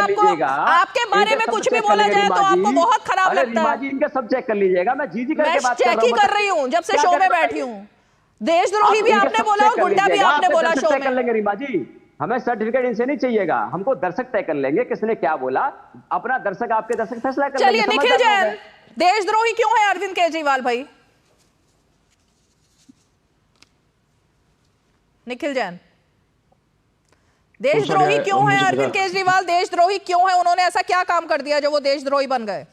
आपके बारे में कुछ भी बोला जाए तो आपको बहुत खराब लगता है। इनके सब चेक कर लीजिएगा, मैं जी करके बात कर रहा हूं, चेक ही कर रही हूं जब से शो में बैठी हूं। देशद्रोही भी आपने बोला और गुंडा भी आपने बोला शो में। कर लेंगे रीमा जी, हमें सर्टिफिकेट इनसे नहीं चाहिएगा, हमको दर्शक तय कर लेंगे किसने क्या बोला, अपना दर्शक आपके दर्शक फैसला कर लेंगे। चलिए निखिल जैन, देशद्रोही क्यों है अरविंद केजरीवाल भाई? निखिल जैन, देशद्रोही क्यों है अरविंद केजरीवाल? देशद्रोही क्यों है? उन्होंने ऐसा क्या काम कर दिया जो वो देशद्रोही बन गए?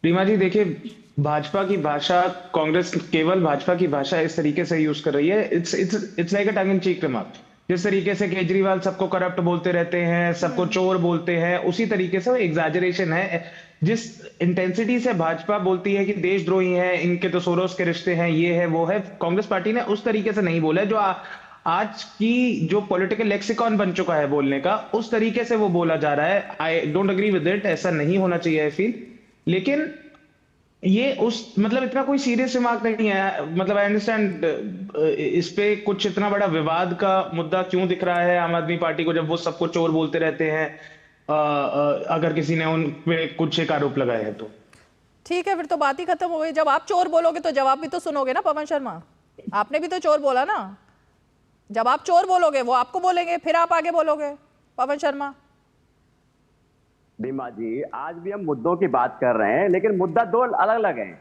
रीमा जी देखिए, भाजपा की भाषा, कांग्रेस केवल भाजपा की भाषा इस तरीके से यूज कर रही है। It's like a tongue in cheek remark. जिस तरीके से केजरीवाल सबको करप्ट बोलते रहते हैं, सबको चोर बोलते हैं, उसी तरीके से वो एग्जैजरेशन है। जिस इंटेंसिटी से भाजपा बोलती है कि देशद्रोही हैं, इनके तो सोरोस के रिश्ते हैं, ये है वो है, कांग्रेस पार्टी ने उस तरीके से नहीं बोला। जो आज की जो पॉलिटिकल लेक्सिकॉन बन चुका है बोलने का, उस तरीके से वो बोला जा रहा है। I don't agree with it, ऐसा नहीं होना चाहिए आई फील। लेकिन ये उस मतलब इतना कोई सीरियस रिमार्क नहीं है। मतलब आई अंडरस्टैंड इस पे कुछ इतना बड़ा विवाद का मुद्दा क्यों दिख रहा है आम आदमी पार्टी को, जब वो सबको चोर बोलते रहते हैं अगर किसी ने उन पे कुछ एक आरोप लगाए हैं तो। ठीक है, फिर तो बात ही खत्म हो गई। जब आप चोर बोलोगे तो जवाब भी तो सुनोगे ना पवन शर्मा, आपने भी तो चोर बोला ना। जब आप चोर बोलोगे वो आपको बोलेंगे, फिर आप आगे बोलोगे। पवन शर्मा रीमा जी, आज भी हम मुद्दों की बात कर रहे हैं, लेकिन मुद्दा दो अलग अलग हैं।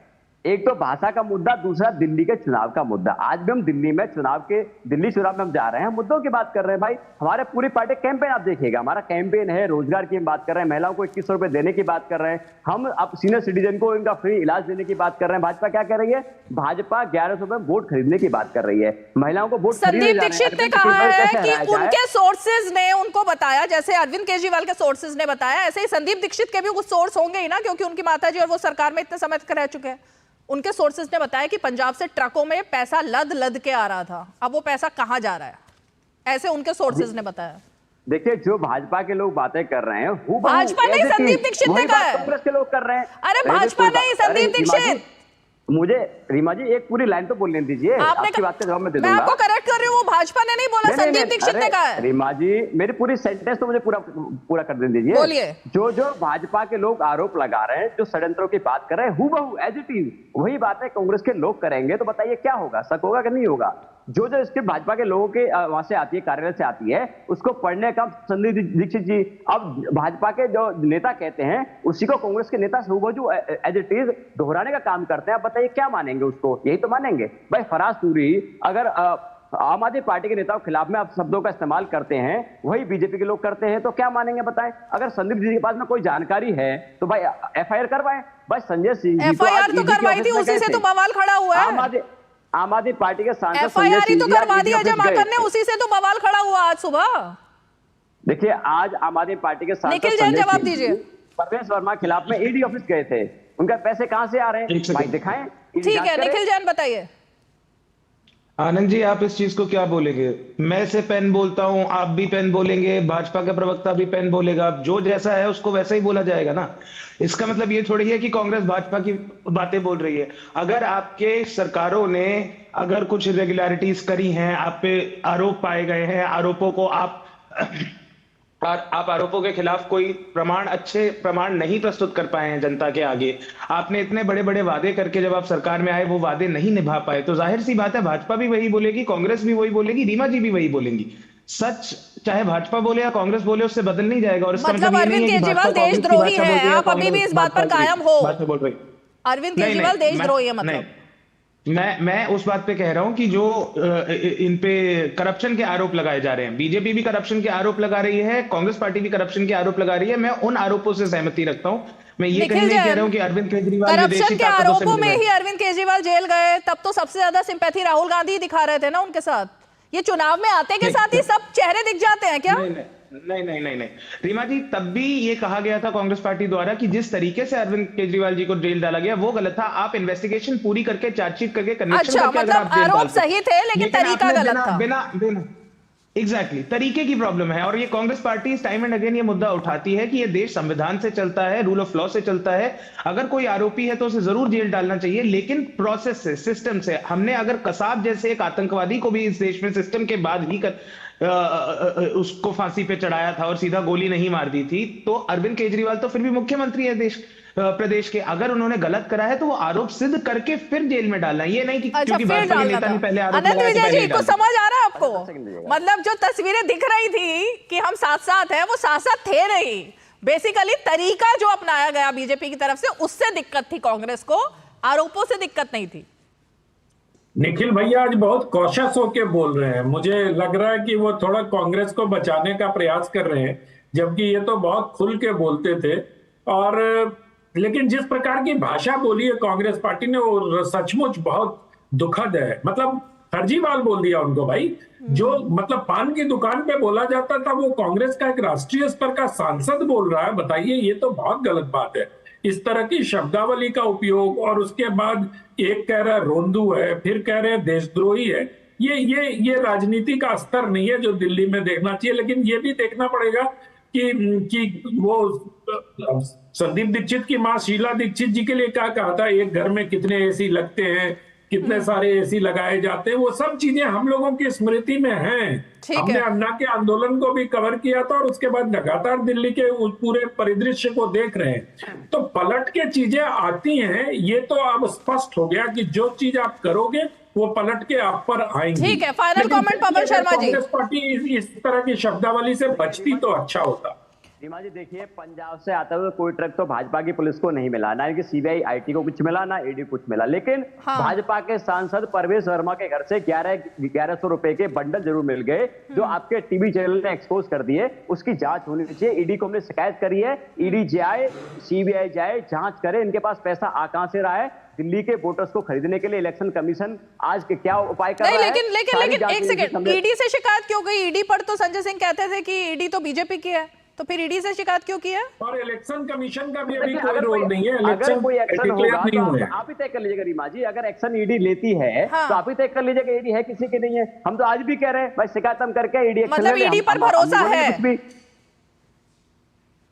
एक तो भाषा का मुद्दा, दूसरा दिल्ली के चुनाव का मुद्दा। आज भी हम दिल्ली चुनाव में हम जा रहे हैं, मुद्दों की बात कर रहे हैं भाई। हमारे पूरी पार्टी कैंपेन आप देखिएगा, हमारा कैंपेन है, रोजगार की हम बात कर रहे हैं, महिलाओं को 2100 रुपए देने की बात कर रहे हैं, हम अब सीनियर सिटीजन को इनका फ्री इलाज देने की बात कर रहे हैं। भाजपा क्या कह रही है? भाजपा 1100 रुपए वोट खरीदने की बात कर रही है, महिलाओं को वोट। संदीप दीक्षित ने कहा है कि उनके सोर्सेज ने उनको बताया, जैसे अरविंद केजरीवाल के सोर्सेज ने बताया, ऐसे ही संदीप दीक्षित के भी कुछ सोर्स होंगे ही ना, क्योंकि उनकी माताजी और वो सरकार में इतने समय तक रह चुके हैं। उनके सोर्सेज ने बताया कि पंजाब से ट्रकों में पैसा लद के आ रहा था, अब वो पैसा कहां जा रहा है, ऐसे उनके सोर्सेज ने बताया। देखिए, जो भाजपा के लोग बातें कर रहे हैं, भाजपा नहीं, संदीप दीक्षित ने कहा है। कांग्रेस के लोग कर रहे हैं। अरे भाजपा नहीं, संदीप दीक्षित। मुझे रीमा जी एक पूरी लाइन तो बोलने दीजिए, आपकी बात का जवाब मैं दे दूंगा। मैं आपको करेक्ट कर रही हूँ, वो भाजपा ने नहीं बोला, संदीप दीक्षित ने कहा है। रीमा जी मेरी पूरी सेंटेंस तो मुझे पूरा कर देने दीजिए। बोलिए। जो भाजपा के लोग आरोप लगा रहे हैं, जो षड्यंत्रों की बात कर रहे हैं, हूबहू एज इट इज वही बातें कांग्रेस के लोग करेंगे, तो बताइए क्या होगा? शक होगा कि नहीं होगा? जो स्क्रिप्ट भाजपा के लोगों के वहां से आती है, कार्यालय से आती है, उसको पढ़ने का संदीप दीक्षित जी अब भाजपा के जो नेता कहते हैं उसी को कांग्रेस के नेता हूबहू एज इट इज दोहराने का काम करते हैं। आप बताइए क्या मानेंगे उसको? यही तो मानेंगे भाई। फराज सूरी अगर आम आदमी पार्टी के नेताओं के खिलाफ में आप शब्दों का इस्तेमाल करते हैं, वही बीजेपी के लोग करते हैं, तो क्या मानेंगे बताएं? अगर संदीप जी के पास में कोई जानकारी है तो भाई FIR करवाएं। भाई संजय सिंह FIR तो करवाई थी, उसी से तो बवाल खड़ा हुआ है। आम आदमी पार्टी के सांसद FIR तो करवा दी अजय माकन ने, उसी से तो बवाल खड़ा हुआ आज सुबह। देखिए, आज आम आदमी पार्टी के सांसद निखिल जैन जवाब दीजिए। परवेश वर्मा के खिलाफ में ED ऑफिस गए थे, उनका पैसे कहां से आ रहे हैं भाई दिखाएं। ठीक है, निखिल जैन बताइए। आनंद जी, आप इस चीज को क्या बोलेंगे? मैं से पेन बोलता हूं, आप भी पेन बोलेंगे, भाजपा का प्रवक्ता भी पेन बोलेगा, जो जैसा है उसको वैसा ही बोला जाएगा ना। इसका मतलब ये थोड़ी है कि कांग्रेस भाजपा की बातें बोल रही है। अगर आपके सरकारों ने अगर कुछ इरेगुलरिटीज करी हैं, आप पे आरोप पाए गए हैं, आरोपों को आप आरोपों के खिलाफ कोई अच्छे प्रमाण नहीं प्रस्तुत कर पाए हैं जनता के आगे, आपने इतने बड़े बड़े वादे करके जब आप सरकार में आए वो वादे नहीं निभा पाए, तो जाहिर सी बात है भाजपा भी वही बोलेगी, कांग्रेस भी वही बोलेगी, रीमा जी भी वही बोलेंगी। सच चाहे भाजपा बोले या कांग्रेस बोले, उससे बदल नहीं जाएगा। और इसका मतलब अरविंद केजरीवाल देशद्रोही है, आप अभी भी इस बात पर कायम हो? अरविंद केजरीवाल देशद्रोही है मतलब? मैं उस बात पे कह रहा हूं कि जो इन पे करप्शन के आरोप लगाए जा रहे हैं, बीजेपी भी करप्शन के आरोप लगा रही है, कांग्रेस पार्टी भी करप्शन के आरोप लगा रही है, मैं उन आरोपों से सहमति रखता हूं। मैं ये कहीं नहीं कह रहा हूं कि अरविंद केजरीवाल करप्शन के आरोपों में ही अरविंद केजरीवाल जेल गए, तब तो सबसे ज्यादा सिंपैथी राहुल गांधी दिखा रहे थे ना उनके साथ। ये चुनाव में आते के साथ ही सब चेहरे दिख जाते हैं क्या? नहीं रीमा जी, तब भी ये कहा गया था कांग्रेस पार्टी द्वारा कि जिस तरीके से अरविंद केजरीवाल जी को जेल डाला गया वो गलत था। आप इन्वेस्टिगेशन पूरी करके, चार्जशीट करके, कनेक्शन करके अगर आप जेल आरोप सही थे, लेकिन तरीका गलत था। बिना एग्जैक्टली तरीके की प्रॉब्लम है। और ये कांग्रेस पार्टी इस टाइम एंड अगेन ये मुद्दा उठाती है कि ये देश संविधान से चलता है, रूल ऑफ लॉ से चलता है। अगर कोई आरोपी है तो उसे जरूर जेल डालना चाहिए, लेकिन प्रोसेस से, सिस्टम से। हमने अगर कसाब जैसे एक आतंकवादी को भी इस देश में सिस्टम के बाद ही उसको फांसी पे चढ़ाया था और सीधा गोली नहीं मार दी थी, तो अरविंद केजरीवाल तो फिर भी मुख्यमंत्री है प्रदेश के। अगर उन्होंने गलत करा है तो वो आरोप सिद्ध करके फिर जेल में डालना, ये नहीं कि क्योंकि भाजपा के नेता ने पहले आरोप लगाया विजय जी को समझ आ रहा है आपको? मतलब जो तस्वीरें दिख रही थी कि हम साथ साथ हैं, वो साथ साथ थे नहीं। बेसिकली तरीका जो अपनाया गया बीजेपी की तरफ से, उससे दिक्कत थी कांग्रेस को, आरोपों से दिक्कत नहीं थी। निखिल भैया आज बहुत कॉशियस होके बोल रहे हैं, मुझे लग रहा है कि वो थोड़ा कांग्रेस को बचाने का प्रयास कर रहे हैं, जबकि ये तो बहुत खुल के बोलते थे। और लेकिन जिस प्रकार की भाषा बोली है कांग्रेस पार्टी ने, वो सचमुच बहुत दुखद है। मतलब फर्जीवाल बोल दिया उनको भाई। जो मतलब पान की दुकान पे बोला जाता था, वो कांग्रेस का एक राष्ट्रीय स्तर का सांसद बोल रहा है। बताइए, ये तो बहुत गलत बात है। इस तरह की शब्दावली का उपयोग, और उसके बाद एक कह रहा है रोंदू है, फिर कह रहे हैं देशद्रोही है। ये राजनीति का स्तर नहीं है जो दिल्ली में देखना चाहिए। लेकिन ये भी देखना पड़ेगा कि वो संदीप दीक्षित की मां शीला दीक्षित जी के लिए क्या कहा था, एक घर में कितने एसी लगते हैं, कितने सारे एसी लगाए जाते हैं, वो सब चीजें हम लोगों की स्मृति में हैं। हमने अन्ना के आंदोलन को भी कवर किया था और उसके बाद लगातार दिल्ली के पूरे परिदृश्य को देख रहे हैं। तो पलट के चीजें आती हैं, ये तो अब स्पष्ट हो गया कि जो चीज आप करोगे वो पलट के आप पर आएंगी। ठीक है, final comment Pawan Sharma ji. Congress party इस तरह की शब्दावली से बचती तो अच्छा होता। रीमा जी देखिए, पंजाब से आता हुआ कोई ट्रक तो भाजपा की पुलिस को नहीं मिला, ना कि सीबीआई आईटी को कुछ मिला, ना ईडी कुछ मिला, लेकिन भाजपा के सांसद परवेश वर्मा के घर से 1100 रुपए के बंडल जरूर मिल गए, जो आपके टीवी चैनल ने एक्सपोज कर दिए। उसकी जांच होनी चाहिए। ईडी को हमने शिकायत करी है, ईडी जाए, सीबीआई जाए, जांच करे इनके पास पैसा कहां से रहा है। दिल्ली के वोटर्स को खरीदने के लिए इलेक्शन कमीशन आज के क्या उपाय कर रहा है? लेकिन एक सेकंड, ईडी से शिकायत क्यों गई? ईडी पर तो संजय सिंह कहते थे कि ईडी तो बीजेपी की है, तो फिर ईडी से शिकायत क्यों की है? और इलेक्शन कमीशन का भी अभी कोई रोल नहीं है। अगर कोई एक्शन होगा नहीं हुए। तो आप ही तय कर लीजिएगा रीमा जी, अगर एक्शन ईडी लेती है तो आप ही तय कर लीजिएगा ईडी है किसी की नहीं है। हम तो आज भी कह रहे हैं भाई शिकायत हम करके ईडी एक्शन मतलब ईडी पर भरोसा है,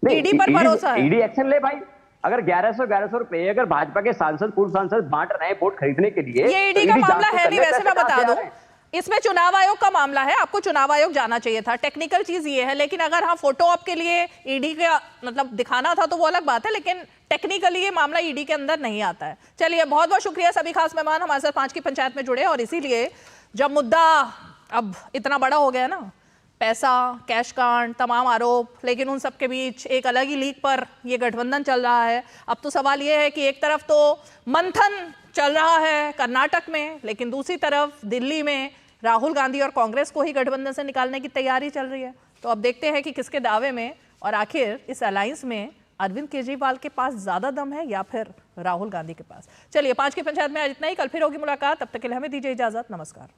ईडी पर भरोसा है, ईडी एक्शन ले भाई। अगर 1100 रुपए अगर भाजपा के सांसद पूर्व सांसद बांट रहे हैं वोट खरीदने के लिए, ये ईडी का मामला है नहीं। वैसे मैं बता दूं, इसमें चुनाव आयोग का मामला है, आपको चुनाव आयोग जाना चाहिए था। टेक्निकल चीज ये है, लेकिन अगर हाँ फोटो ऑप के लिए ईडी का मतलब दिखाना था तो वो अलग बात है, लेकिन टेक्निकली ये मामला ईडी के अंदर नहीं आता है। चलिए, बहुत बहुत शुक्रिया सभी खास मेहमान हमारे साथ 5 की पंचायत में जुड़े। और इसीलिए जब मुद्दा अब इतना बड़ा हो गया ना, पैसा, कैश कांड, तमाम आरोप, लेकिन उन सब के बीच एक अलग ही लीग पर ये गठबंधन चल रहा है। अब तो सवाल ये है कि एक तरफ तो मंथन चल रहा है कर्नाटक में, लेकिन दूसरी तरफ दिल्ली में राहुल गांधी और कांग्रेस को ही गठबंधन से निकालने की तैयारी चल रही है। तो अब देखते हैं कि किसके दावे में और आखिर इस अलायंस में अरविंद केजरीवाल के पास ज्यादा दम है या फिर राहुल गांधी के पास। चलिए, 5 की पंचायत में आज इतना ही। कल फिर होगी मुलाकात, तब तक के लिए हमें दीजिए इजाजत। नमस्कार।